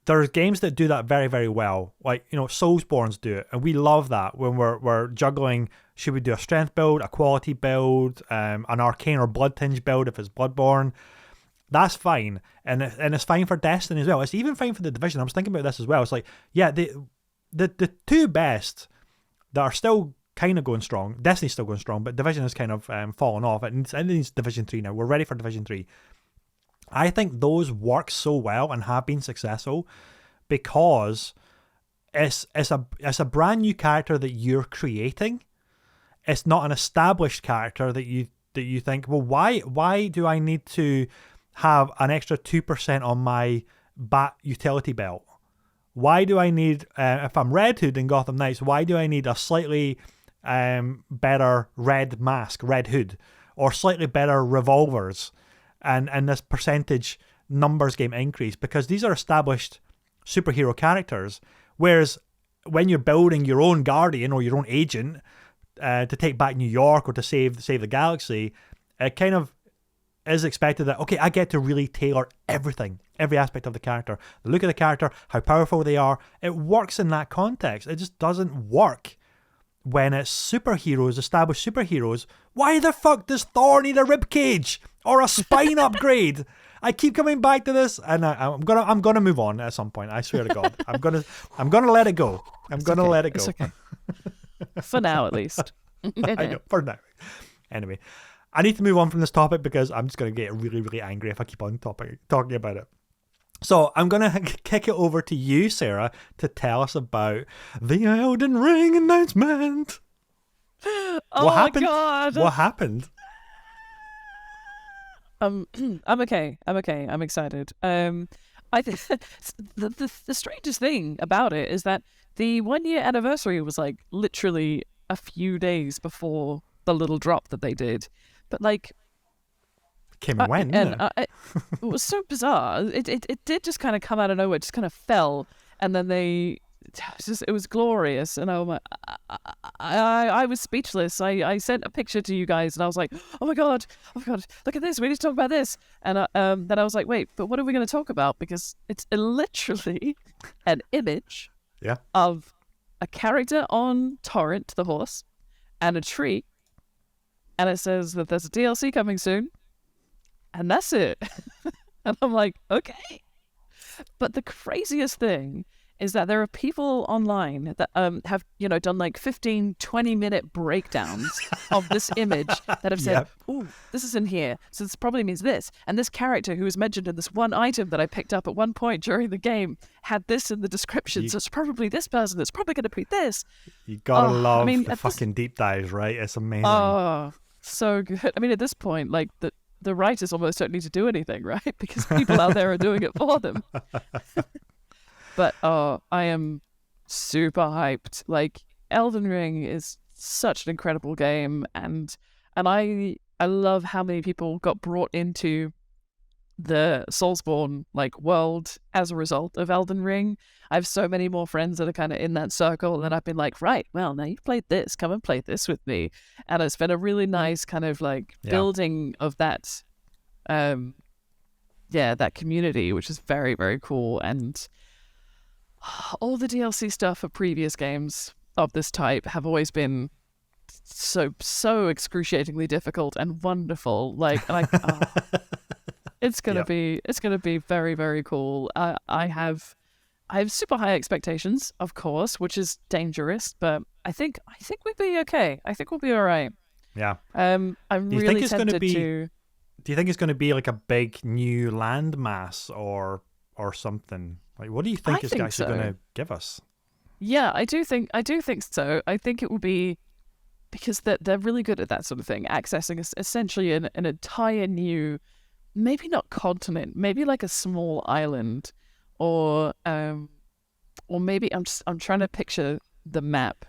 There's games that do that very, very well. Like, Soulsborns do it, and we love that when we're juggling. Should we do a strength build, a quality build, an arcane or blood tinge build if it's Bloodborne? That's fine, and it's fine for Destiny as well. It's even fine for the Division. I was thinking about this as well. It's like, yeah, the two best that are still kind of going strong. Destiny's still going strong, but Division has kind of fallen off. It needs Division 3 now. We're ready for Division 3. I think those work so well and have been successful because it's a brand new character that you're creating. It's not an established character that you think, well, why do I need to have an extra 2% on my bat utility belt? Why do I need, if I'm Red Hood in Gotham Knights, why do I need a slightly better red mask, red hood, or slightly better revolvers, and this percentage numbers game increase? Because these are established superhero characters, whereas when you're building your own Guardian or your own agent to take back New York or to save the galaxy, it kind of is expected that, okay, I get to really tailor everything, every aspect of the character, the look of the character, how powerful they are. It works in that context. It just doesn't work when it's superheroes, established superheroes. Why the fuck does Thor need a rib cage or a spine upgrade? I keep coming back to this, and I'm gonna move on at some point. I swear to God, I'm gonna let it go. Let it go. It's okay. For now, at least. I know, for now. Anyway, I need to move on from this topic because I'm just gonna get really, really angry if I keep on talking about it. So I'm going to kick it over to you, Sarah, to tell us about the Elden Ring announcement. Oh, my God. What happened? I'm okay. I'm excited. I think the strangest thing about it is that the 1 year anniversary was like literally a few days before the little drop that they did. But like, came and went, didn't it was so bizarre. It did just kind of come out of nowhere. It just kind of fell, and then it was glorious. And I was speechless. I sent a picture to you guys, and I was like, oh my god, look at this. We need to talk about this. And then I was like, wait, but what are we going to talk about? Because it's literally an image of a character on Torrent, the horse, and a tree, and it says that there's a DLC coming soon. And that's it. And I'm like, okay. But the craziest thing is that there are people online that have, done like 15, 20-minute breakdowns of this image that have said, oh, this is in here, so this probably means this. And this character who was mentioned in this one item that I picked up at one point during the game had this in the description, so it's probably this person, it's probably going to be this. You gotta love the fucking deep dives, right? It's amazing. Oh, so good. I mean, at this point, like, the writers almost don't need to do anything, right? Because people out there are doing it for them. But I am super hyped. Like, Elden Ring is such an incredible game, and I love how many people got brought into the Soulsborne like world as a result of Elden Ring. I have so many more friends that are kind of in that circle, and I've been like, right, well, now you've played this, come and play this with me, and it's been a really nice kind of like building of that, that community, which is very, very cool. And all the DLC stuff for previous games of this type have always been so excruciatingly difficult and wonderful. It's gonna be very, very cool. I have super high expectations, of course, which is dangerous, but I think we'll be okay. I think we'll be all right. Yeah. I'm really tempted to. Do you think it's going to be like a big new landmass or something? Like, what do you think it's actually going to give us? Yeah, I do think so. I think it will be, because they're really good at that sort of thing, accessing essentially an entire new, maybe not continent, maybe like a small island, or maybe I'm trying to picture the map,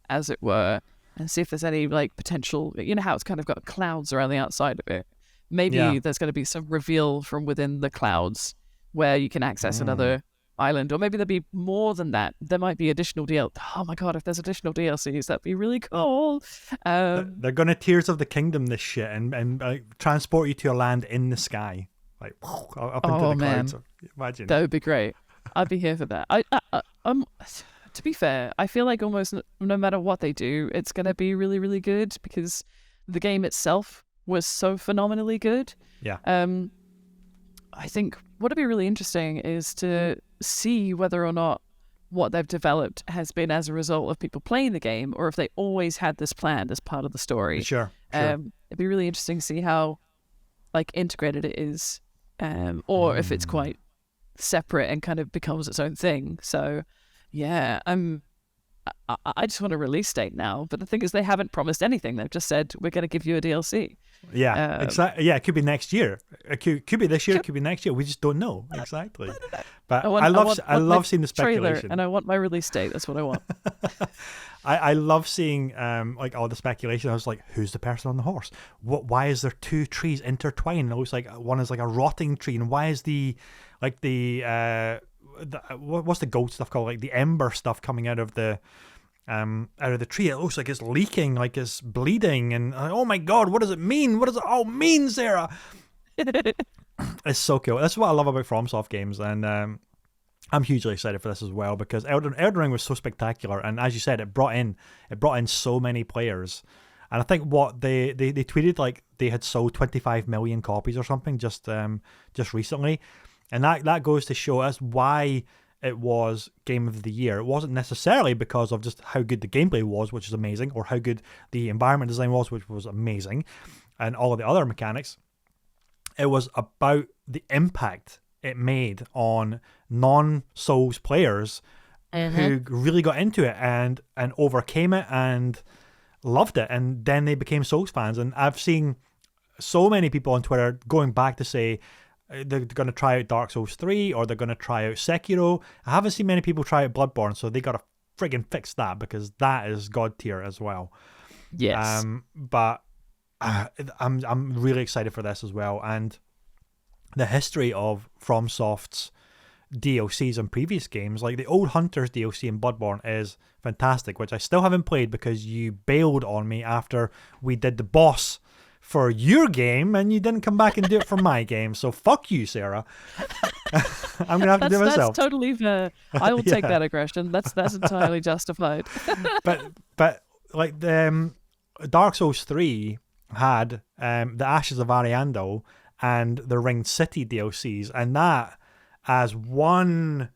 as it were, and see if there's any like potential. You know how it's kind of got clouds around the outside of it. Maybe there's going to be some reveal from within the clouds where you can access another island, or maybe there'll be more than that. There might be additional DLC. Oh my god, if there's additional DLCs, that'd be really cool. They're going to Tears of the Kingdom this shit and transport you to a land in the sky, like up into the clouds. Imagine. That would be great. I'd be here for that. To be fair, I feel like almost no matter what they do, it's going to be really, really good, because the game itself was so phenomenally good. Yeah. I think what'd be really interesting is to see whether or not what they've developed has been as a result of people playing the game, or if they always had this planned as part of the story. Sure. It'd be really interesting to see how like integrated it is, or if it's quite separate and kind of becomes its own thing. So yeah, I just want a release date now, but the thing is, they haven't promised anything. They've just said, we're going to give you a DLC. Yeah, exactly. Yeah, it could be next year. It could be this year. It could be next year. We just don't know exactly. But I love seeing the speculation, trailer, and I want my release date. That's what I want. I love seeing like all the speculation. I was like, who's the person on the horse? Why is there two trees intertwined? It looks like one is like a rotting tree, and why is what's the gold stuff called? Like the ember stuff coming out of the tree. It looks like it's leaking, like it's bleeding, and oh my god, what does it mean? What does it all mean, Sarah? It's so cool. That's what I love about FromSoft games, and I'm hugely excited for this as well, because Elden Ring was so spectacular, and as you said, it brought in so many players. And I think what they tweeted, like they had sold 25 million copies or something just recently. And that goes to show us why it was Game of the Year. It wasn't necessarily because of just how good the gameplay was, which is amazing, or how good the environment design was, which was amazing, and all of the other mechanics. It was about the impact it made on non-Souls players who really got into it and overcame it and loved it, and then they became Souls fans. And I've seen so many people on Twitter going back to say they're going to try out Dark Souls 3 or they're going to try out Sekiro. I haven't seen many people try out Bloodborne, so they got to friggin' fix that, because that is god tier as well. Yes. But I'm really excited for this as well, and the history of FromSoft's DLCs in previous games, like the old Hunters DLC in Bloodborne is fantastic, which I still haven't played because you bailed on me after we did the boss for your game and you didn't come back and do it for my game. So fuck you, Sarah. I'm gonna have to do it myself. That's totally fair. I will take that aggression. That's entirely justified. but like the Dark Souls 3 had the Ashes of Ariandel and the Ringed City DLCs, and that as one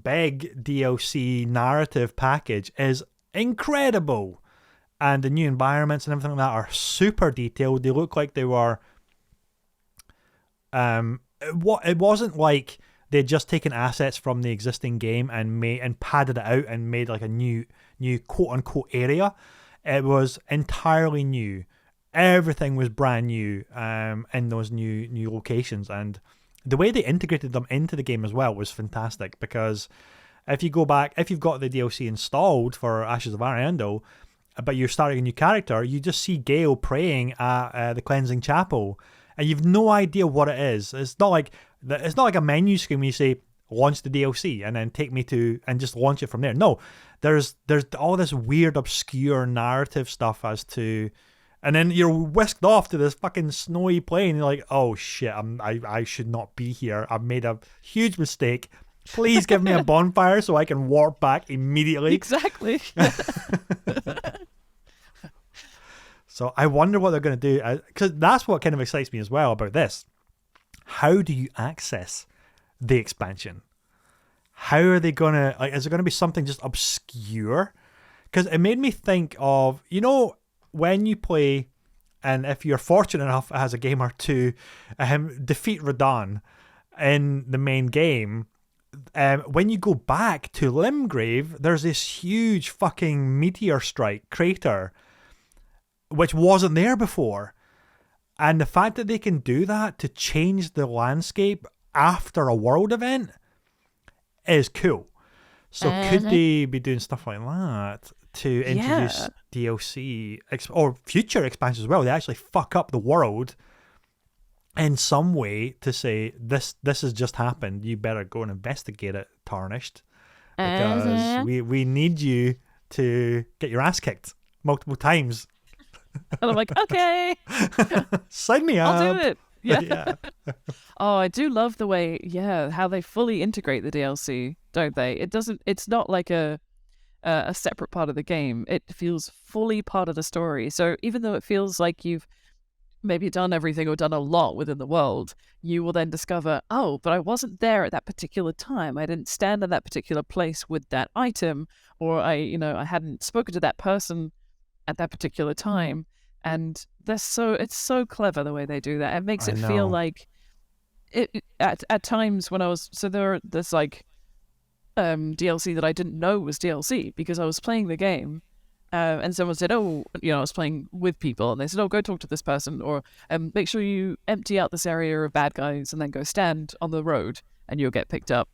big DLC narrative package is incredible. And the new environments and everything like that are super detailed. They look like they were it wasn't like they'd just taken assets from the existing game and padded it out and made like a new quote unquote area. It was entirely new. Everything was brand new in those new locations, and the way they integrated them into the game as well was fantastic, because if you go back, if you've got the DLC installed for Ashes of Ariandel but you're starting a new character, you just see Gale praying at the cleansing chapel, and you've no idea what it is. It's not like a menu screen where you say launch the DLC and then take me to and just launch it from there. No, there's all this weird obscure narrative stuff as to, and then you're whisked off to this fucking snowy plain. You're like, oh shit, I should not be here. I've made a huge mistake. Please give me a bonfire so I can warp back immediately. Exactly. So I wonder what they're going to do, because that's what kind of excites me as well about this. How do you access the expansion? How are they going to, like, is it going to be something just obscure? Because it made me think of, you know, when you play, and if you're fortunate enough as a gamer to defeat Radahn in the main game, when you go back to Limgrave, there's this huge fucking meteor strike crater, which wasn't there before. And the fact that they can do that to change the landscape after a world event is cool. So could they be doing stuff like that to introduce DLC or future expansions as well? They actually fuck up the world in some way to say, this has just happened. You better go and investigate it, Tarnished. Because we need you to get your ass kicked multiple times. And I'm like, okay. Sign me up. I'll do it. Yeah. Yeah. Oh, I do love the way, how they fully integrate the DLC, don't they? It's not like a separate part of the game. It feels fully part of the story. So even though it feels like you've maybe done everything or done a lot within the world, you will then discover, oh, but I wasn't there at that particular time. I didn't stand in that particular place with that item, or I hadn't spoken to that person at that particular time. And it's so clever the way they do that. It makes it feel like it at times when there's like DLC that I didn't know was DLC because I was playing the game, and someone said, oh, I was playing with people, and they said, oh, go talk to this person, or make sure you empty out this area of bad guys and then go stand on the road and you'll get picked up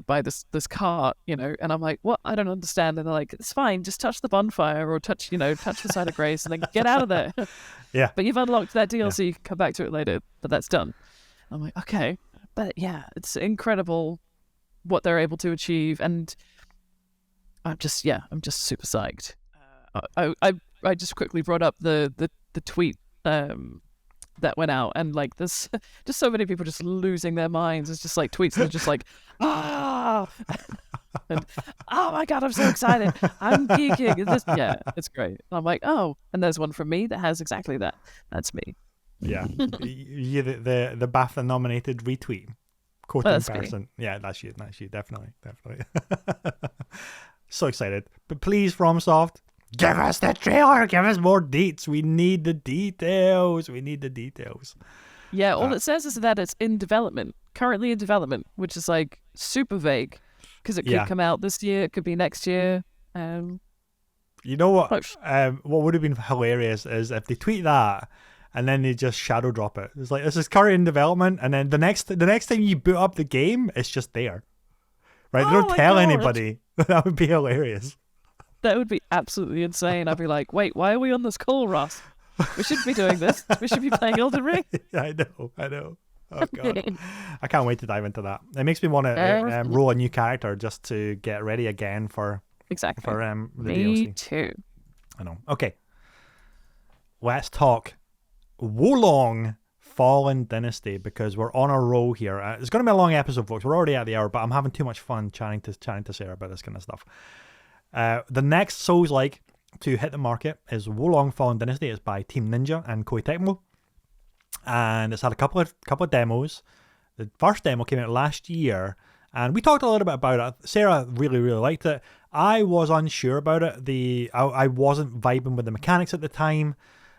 by this cart, and I'm like, what? I don't understand. And they're like, it's fine, just touch the bonfire or touch the side of grace and then get out of there. Yeah. But you've unlocked that DLC, you can come back to it later, but that's done. I'm like, okay. But yeah, it's incredible what they're able to achieve, and I'm just super psyched. I just quickly brought up the tweet that went out, and like there's just so many people just losing their minds. It's just like tweets that are just like, and oh my god, I'm so excited, I'm geeking. It's great. And I'm like, oh, and there's one from me that has exactly that. That's me. Yeah. You the BAFTA nominated retweet quoting person. Me. Yeah, that's you, definitely. So excited. But please, FromSoft, give us the trailer, give us more deets. We need the details. Yeah, all it says is that it's currently in development, which is like super vague because it could come out this year, it could be next year. You know what? What would have been hilarious is if they tweet that and then they just shadow drop it. It's like, this is currently in development, and then the next time you boot up the game, it's just there. Right? They don't tell anybody. That would be hilarious. That would be absolutely insane. I'd be like, wait, why are we on this call, Ross? We shouldn't be doing this. We should be playing Elden Ring. I know. Oh, God. I can't wait to dive into that. It makes me want to roll a new character just to get ready again for the DLC. Me too. I know. Okay. Let's talk Wolong Fallen Dynasty, because we're on a roll here. It's going to be a long episode, folks. We're already at the hour, but I'm having too much fun chatting to Sarah about this kind of stuff. The next Soulslike to hit the market is Wolong Fallen Dynasty. It's by Team Ninja and Koei Tecmo, and it's had a couple of demos. The first demo came out last year, and we talked a little bit about it. Sarah really liked it. I was unsure about it. I wasn't vibing with the mechanics at the time.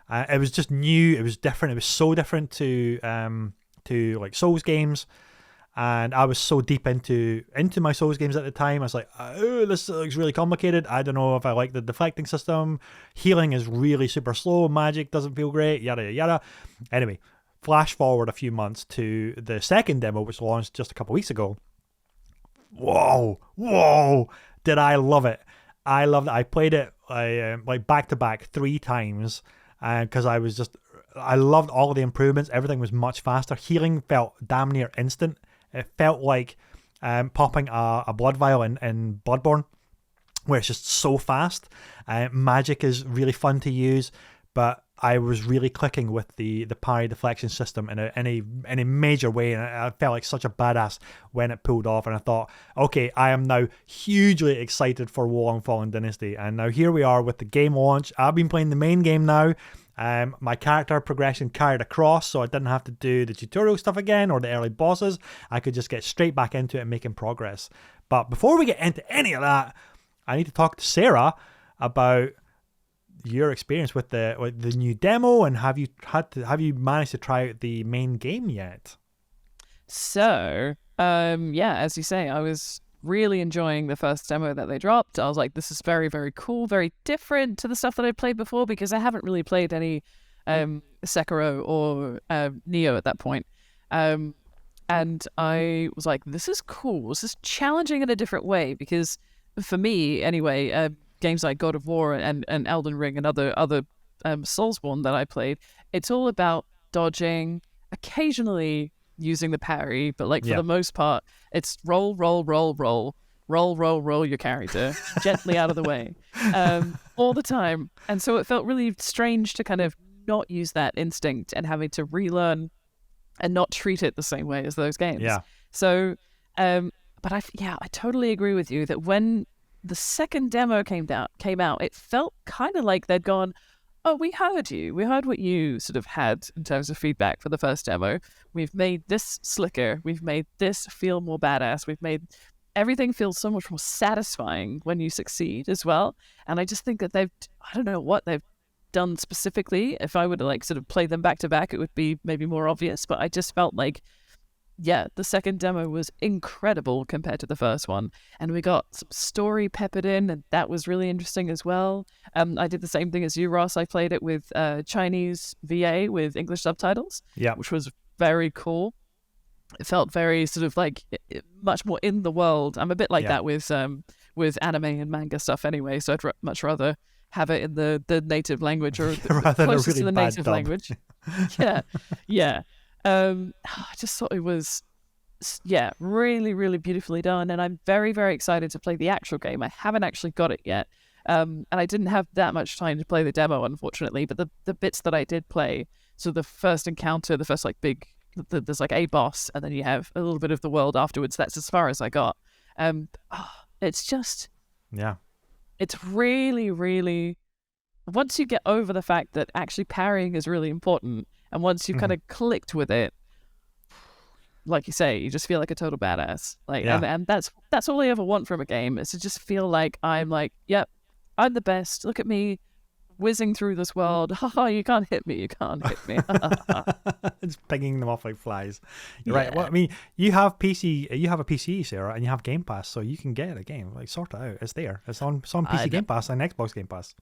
It was just new. It was different. It was so different to like Souls games, and I was so deep into my Souls games at the time. I was like, oh, this looks really complicated. I don't know if I like the deflecting system. Healing is really super slow. Magic doesn't feel great. Yada yada. Anyway, flash forward a few months to the second demo, which launched just a couple weeks ago. Whoa! Did I love it? I loved it. I played it like back to back 3 times because I loved all of the improvements. Everything was much faster. Healing felt damn near instant. It felt like popping a blood vial in Bloodborne, where it's just so fast. Magic is really fun to use, but I was really clicking with the parry deflection system in a major way, and I felt like such a badass when it pulled off. And I thought, okay, I am now hugely excited for Wolong Fallen Dynasty. And now here we are with the game launch. I've been playing the main game now. My character progression carried across, so I didn't have to do the tutorial stuff again or the early bosses. I could just get straight back into it and making progress. But before we get into any of that, I need to talk to Sarah about your experience with the new demo, and have you managed to try out the main game yet? So, as you say, I was really enjoying the first demo that they dropped. I was like, this is very, very cool, very different to the stuff that I played before, because I haven't really played any Sekiro or Neo at that point. And I was like, this is cool. This is challenging in a different way, because for me, anyway, games like God of War and Elden Ring and other Soulsborne that I played, it's all about dodging, occasionally using the parry, but like for the most part, it's roll your character gently out of the way all the time. And so it felt really strange to kind of not use that instinct and having to relearn and not treat it the same way as those games. Yeah. So, but I totally agree with you that when the second demo came out, it felt kind of like they'd gone, oh, we heard you. We heard what you sort of had in terms of feedback for the first demo. We've made this slicker. We've made this feel more badass. We've made everything feel so much more satisfying when you succeed as well. And I just think that I don't know what they've done specifically. If I were to like sort of play them back to back, it would be maybe more obvious. But I just felt like, yeah, the second demo was incredible compared to the first one. And we got some story peppered in, and that was really interesting as well. I did the same thing as you, Ross. I played it with Chinese VA with English subtitles, which was very cool. It felt very sort of like much more in the world. I'm a bit like that with anime and manga stuff anyway, so I'd much rather have it in the native language or closest really to the native language. Yeah. I just thought it was, really, really beautifully done. And I'm very, very excited to play the actual game. I haven't actually got it yet. And I didn't have that much time to play the demo, unfortunately. But the bits that I did play, so the first encounter, the first like big, there's like a boss, and then you have a little bit of the world afterwards. That's as far as I got. It's just, it's really, really, once you get over the fact that actually parrying is really important, and once you've kind of clicked with it, like you say, you just feel like a total badass. And that's all I ever want from a game, is to just feel like I'm like, yep, I'm the best. Look at me whizzing through this world. Ha, you can't hit me. You can't hit me. It's pinging them off like flies. You're right. Well, I mean, you have a PC, Sarah, and you have Game Pass, so you can get a game. Like, sort it out. It's there. It's on PC Game Pass and Xbox Game Pass.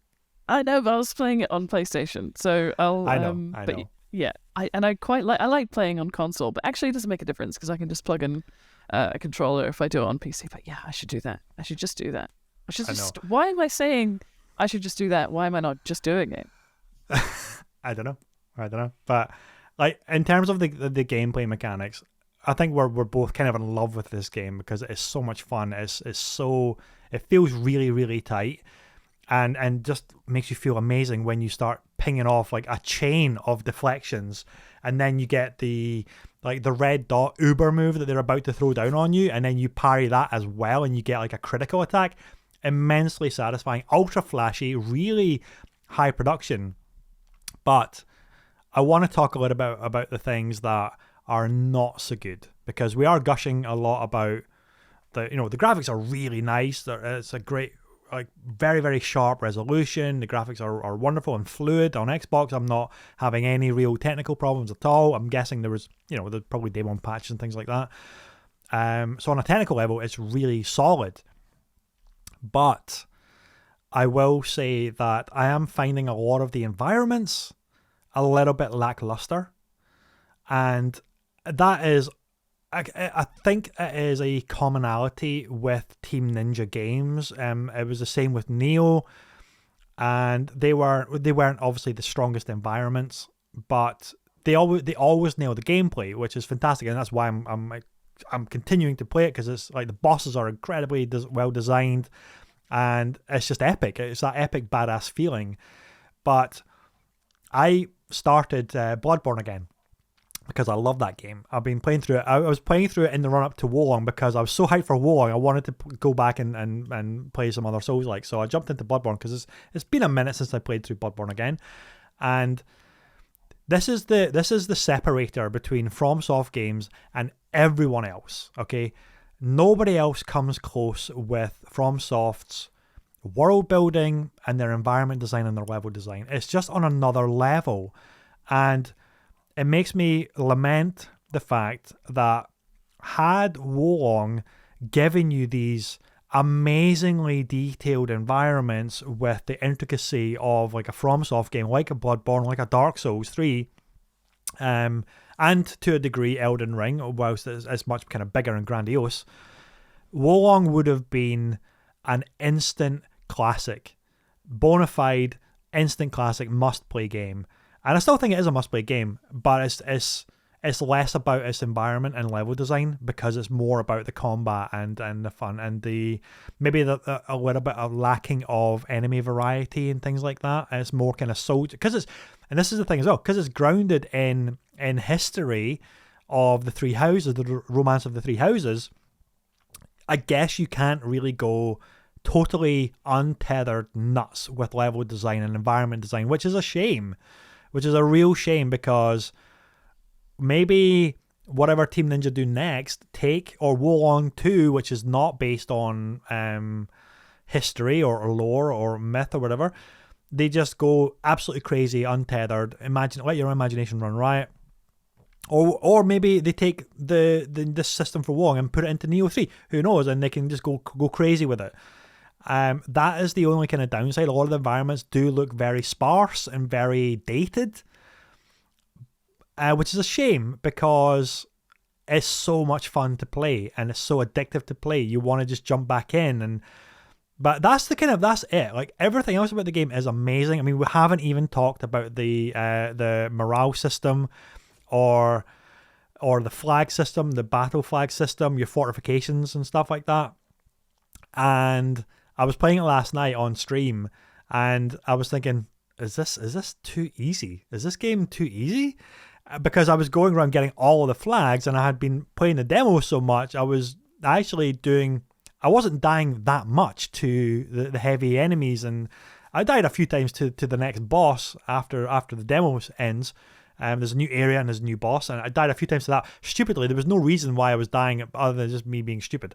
I know, but I was playing it on PlayStation, so I know. Yeah, I like playing on console, but actually it doesn't make a difference because I can just plug in a controller if I do it on PC. But yeah, I should do that. I should just do that. Why am I saying I should just do that? Why am I not just doing it? I don't know. But like in terms of the gameplay mechanics, I think we're both kind of in love with this game because it's so much fun. It feels really, really tight. And just makes you feel amazing when you start pinging off like a chain of deflections, and then you get the red dot uber move that they're about to throw down on you, and then you parry that as well, and you get like a critical attack. Immensely satisfying, ultra flashy, really high production. But I want to talk a little bit about the things that are not so good, because we are gushing a lot about the graphics are really nice. It's a great, like, very, very sharp resolution. The graphics are wonderful and fluid on Xbox. I'm not having any real technical problems at all. I'm guessing there's probably day one patches and things like that. So on a technical level, it's really solid. But I will say that I am finding a lot of the environments a little bit lackluster. And that is I think it is a commonality with Team Ninja games. It was the same with Neo, and they weren't obviously the strongest environments, but they always nail the gameplay, which is fantastic, and that's why I'm continuing to play it, because it's like the bosses are incredibly well designed, and it's just epic. It's that epic badass feeling. But I started Bloodborne again because I love that game. I've been playing through it. I was playing through it in the run up to Wolong because I was so hyped for Wolong. I wanted to go back and play some other Soulslike. So I jumped into Bloodborne because it's been a minute since I played through Bloodborne again, and this is the separator between FromSoft games and everyone else. Okay, nobody else comes close with FromSoft's world building and their environment design and their level design. It's just on another level, and it makes me lament the fact that had Wolong given you these amazingly detailed environments with the intricacy of like a FromSoft game, like a Bloodborne, like a Dark Souls 3, and to a degree Elden Ring, whilst it's much kind of bigger and grandiose, Wolong would have been an instant classic, bona fide instant classic must-play game. And I still think it is a must-play game, but it's less about its environment and level design, because it's more about the combat and the fun and the maybe a little bit of lacking of enemy variety and things like that. And it's more kind of and this is the thing as well, because it's grounded in history of the Three Houses, the romance of the Three Houses. I guess you can't really go totally untethered nuts with level design and environment design, which is a shame. Which is a real shame, because maybe whatever Team Ninja do next, or Wolong 2, which is not based on history or lore or myth or whatever, they just go absolutely crazy, untethered. Let your imagination run riot. Or maybe they take this system for Wolong and put it into Neo 3. Who knows? And they can just go crazy with it. That is the only kind of downside. A lot of the environments do look very sparse and very dated, which is a shame, because it's so much fun to play and it's so addictive to play. You want to just jump back in, but that's it. Like, everything else about the game is amazing. I mean, we haven't even talked about the morale system, or the flag system, the battle flag system, your fortifications and stuff like that. And I was playing it last night on stream, and I was thinking, is this too easy? Is this game too easy? Because I was going around getting all of the flags, and I had been playing the demo so much, I wasn't dying that much to the heavy enemies, and I died a few times to the next boss after the demo ends. There's a new area and there's a new boss, and I died a few times to that. Stupidly, there was no reason why I was dying other than just me being stupid.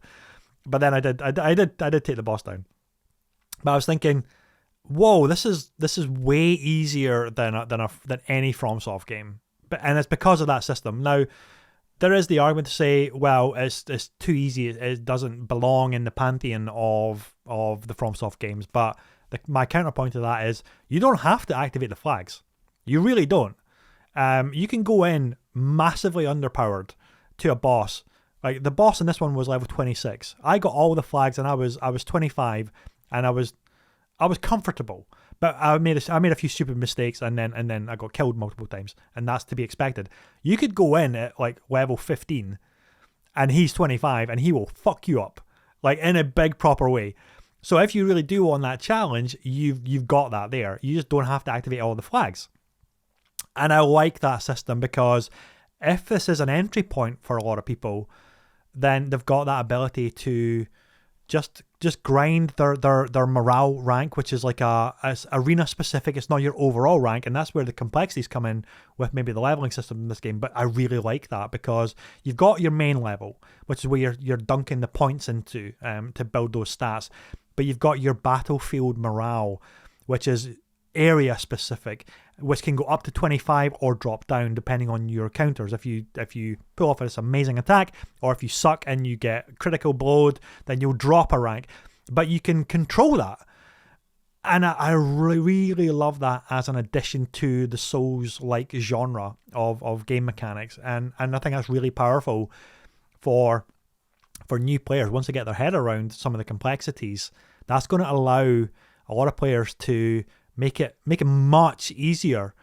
But then I did take the boss down. But I was thinking, whoa, this is way easier than any FromSoft game. And it's because of that system. Now, there is the argument to say, well, it's too easy. It doesn't belong in the pantheon of the FromSoft games. But my counterpoint to that is, you don't have to activate the flags. You really don't. You can go in massively underpowered to a boss. Like, the boss in this one was level 26. I got all the flags, and I was 25, and I was comfortable. But I made a few stupid mistakes, and then I got killed multiple times, and that's to be expected. You could go in at like level 15, and he's 25, and he will fuck you up, like, in a big proper way. So if you really do want that challenge, you've got that there. You just don't have to activate all the flags. And I like that system, because if this is an entry point for a lot of people, then they've got that ability to just grind their morale rank, which is like a arena specific. It's not your overall rank, and that's where the complexities come in with maybe the leveling system in this game. But I really like that, because you've got your main level, which is where you're dunking the points into to build those stats. But you've got your battlefield morale, which is area specific, which can go up to 25 or drop down depending on your counters. If you pull off this amazing attack, or if you suck and you get critical blowed, then you'll drop a rank. But you can control that, and I really love that as an addition to the Souls-like genre of game mechanics, and I think that's really powerful for new players, once they get their head around some of the complexities, that's going to allow a lot of players to make it much easier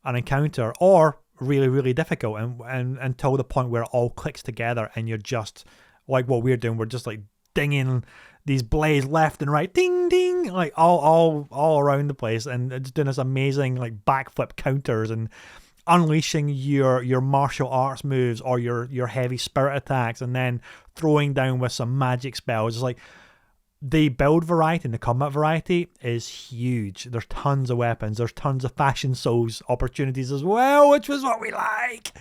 an encounter, or really, really difficult, and until the point where it all clicks together and you're just like what we're doing. We're just like dinging these blades left and right, ding ding, like all around the place, and it's doing this amazing like backflip counters and unleashing your martial arts moves or your heavy spirit attacks, and then throwing down with some magic spells. It's like the build variety and the combat variety is huge. There's tons of weapons. There's tons of fashion souls opportunities as well, which was what we like.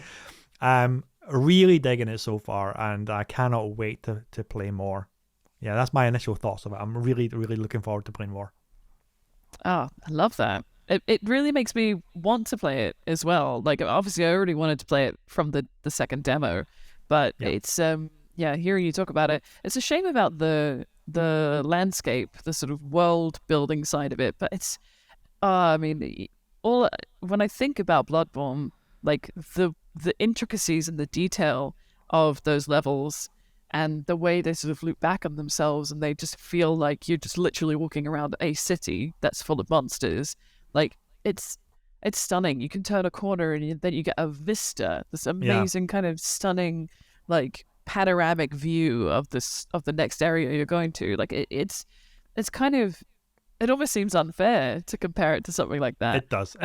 Really digging it so far, and I cannot wait to play more. Yeah, that's my initial thoughts of it. I'm really, really looking forward to playing more. Oh, I love that. It really makes me want to play it as well. Like, obviously, I already wanted to play it from the second demo, but it's hearing you talk about it, it's a shame about the landscape, the sort of world building side of it. But it's, I mean, when I think about Bloodborne, like the intricacies and the detail of those levels, and the way they sort of loop back on themselves, and they just feel like you're just literally walking around a city that's full of monsters. Like, it's stunning. You can turn a corner and then you get a vista, this amazing kind of stunning, like, panoramic view of the next area you're going to. Like, it's kind of, it almost seems unfair to compare it to something like that. It does.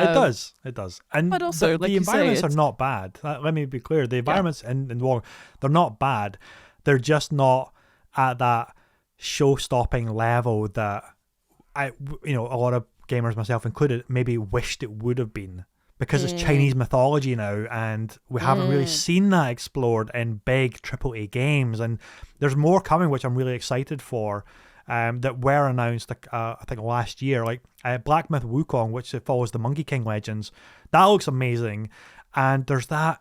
And but also, the environments are not bad. Let me be clear. The environments in Wolong, they're not bad. They're just not at that show-stopping level that a lot of gamers, myself included, maybe wished it would have been, because it's Chinese mythology now, and we haven't really seen that explored in big AAA games. And there's more coming, which I'm really excited for. That were announced, I think last year, like Black Myth Wukong, which follows the Monkey King legends. That looks amazing. And there's that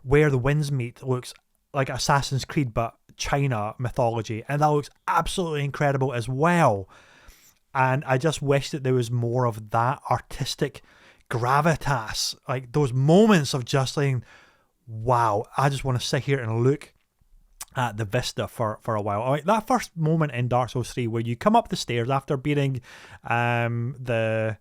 Where the Winds Meet, looks like Assassin's Creed but China mythology, and that looks absolutely incredible as well. And I just wish that there was more of that artistic gravitas, like those moments of just saying, wow, I just want to sit here and look at the vista for a while. Like that first moment in Dark Souls 3 where you come up the stairs after beating the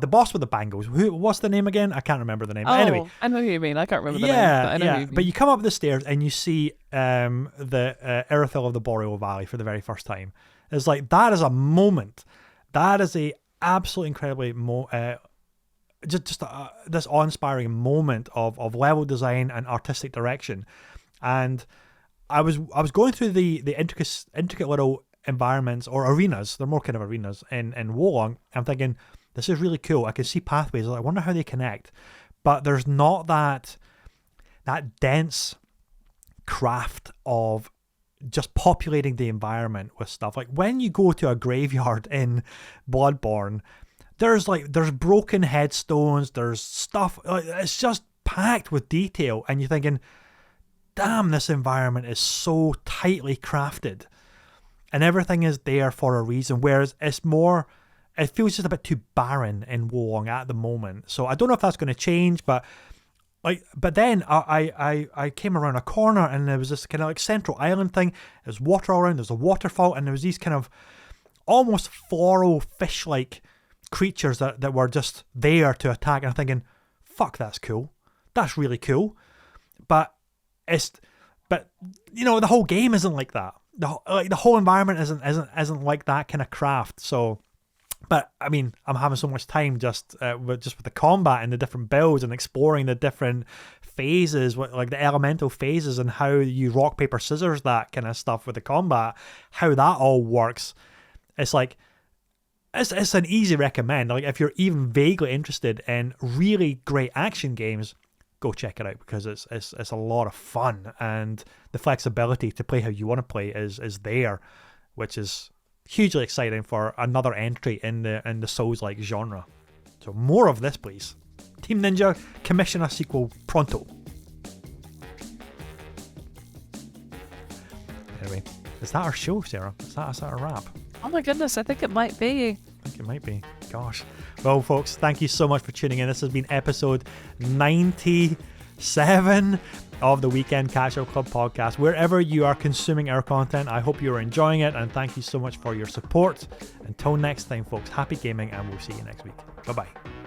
boss with the bangles. What's the name again? I can't remember the name. Anyway, I know who you mean. I can't remember the name. But I know who you mean. But you come up the stairs and you see the Irithyll of the Boreal Valley for the very first time. It's like, that is a moment. That is a absolutely incredibly this awe-inspiring moment of level design and artistic direction. And I was going through the intricate little environments or arenas. They're more kind of arenas in Wolong. I'm thinking, this is really cool. I can see pathways. I wonder how they connect. But there's not that dense craft of just populating the environment with stuff. Like when you go to a graveyard in Bloodborne, there's broken headstones, there's stuff, it's just packed with detail, and you're thinking, damn, this environment is so tightly crafted and everything is there for a reason, whereas it feels just a bit too barren in Wolong at the moment. So I don't know if that's going to change, but then I came around a corner and there was this kind of like central island thing. There's water all around, there's a waterfall, and there was these kind of almost floral fish-like creatures that were just there to attack. And I'm thinking, fuck, that's cool. That's really cool. But the whole game isn't like that. The whole environment isn't like that kind of craft. So, but I mean, I'm having so much time just with the combat and the different builds and exploring the different phases, like the elemental phases, and how you rock paper scissors, that kind of stuff with the combat, how that all works. It's like, it's an easy recommend. Like if you're even vaguely interested in really great action games, go check it out, because it's a lot of fun, and the flexibility to play how you want to play is there, which is hugely exciting for another entry in the Souls-like genre. So more of this, please. Team Ninja, commission a sequel pronto. Anyway, is that our show, Sarah? Is that a wrap? Oh my goodness, I think it might be. I think it might be. Gosh. Well, folks, thank you so much for tuning in. This has been episode 93 7 of the Weekend Catch-Up Club podcast. Wherever you are consuming our content, I hope you're enjoying it, and thank you so much for your support. Until next time, folks, happy gaming, and we'll see you next week. Bye-bye.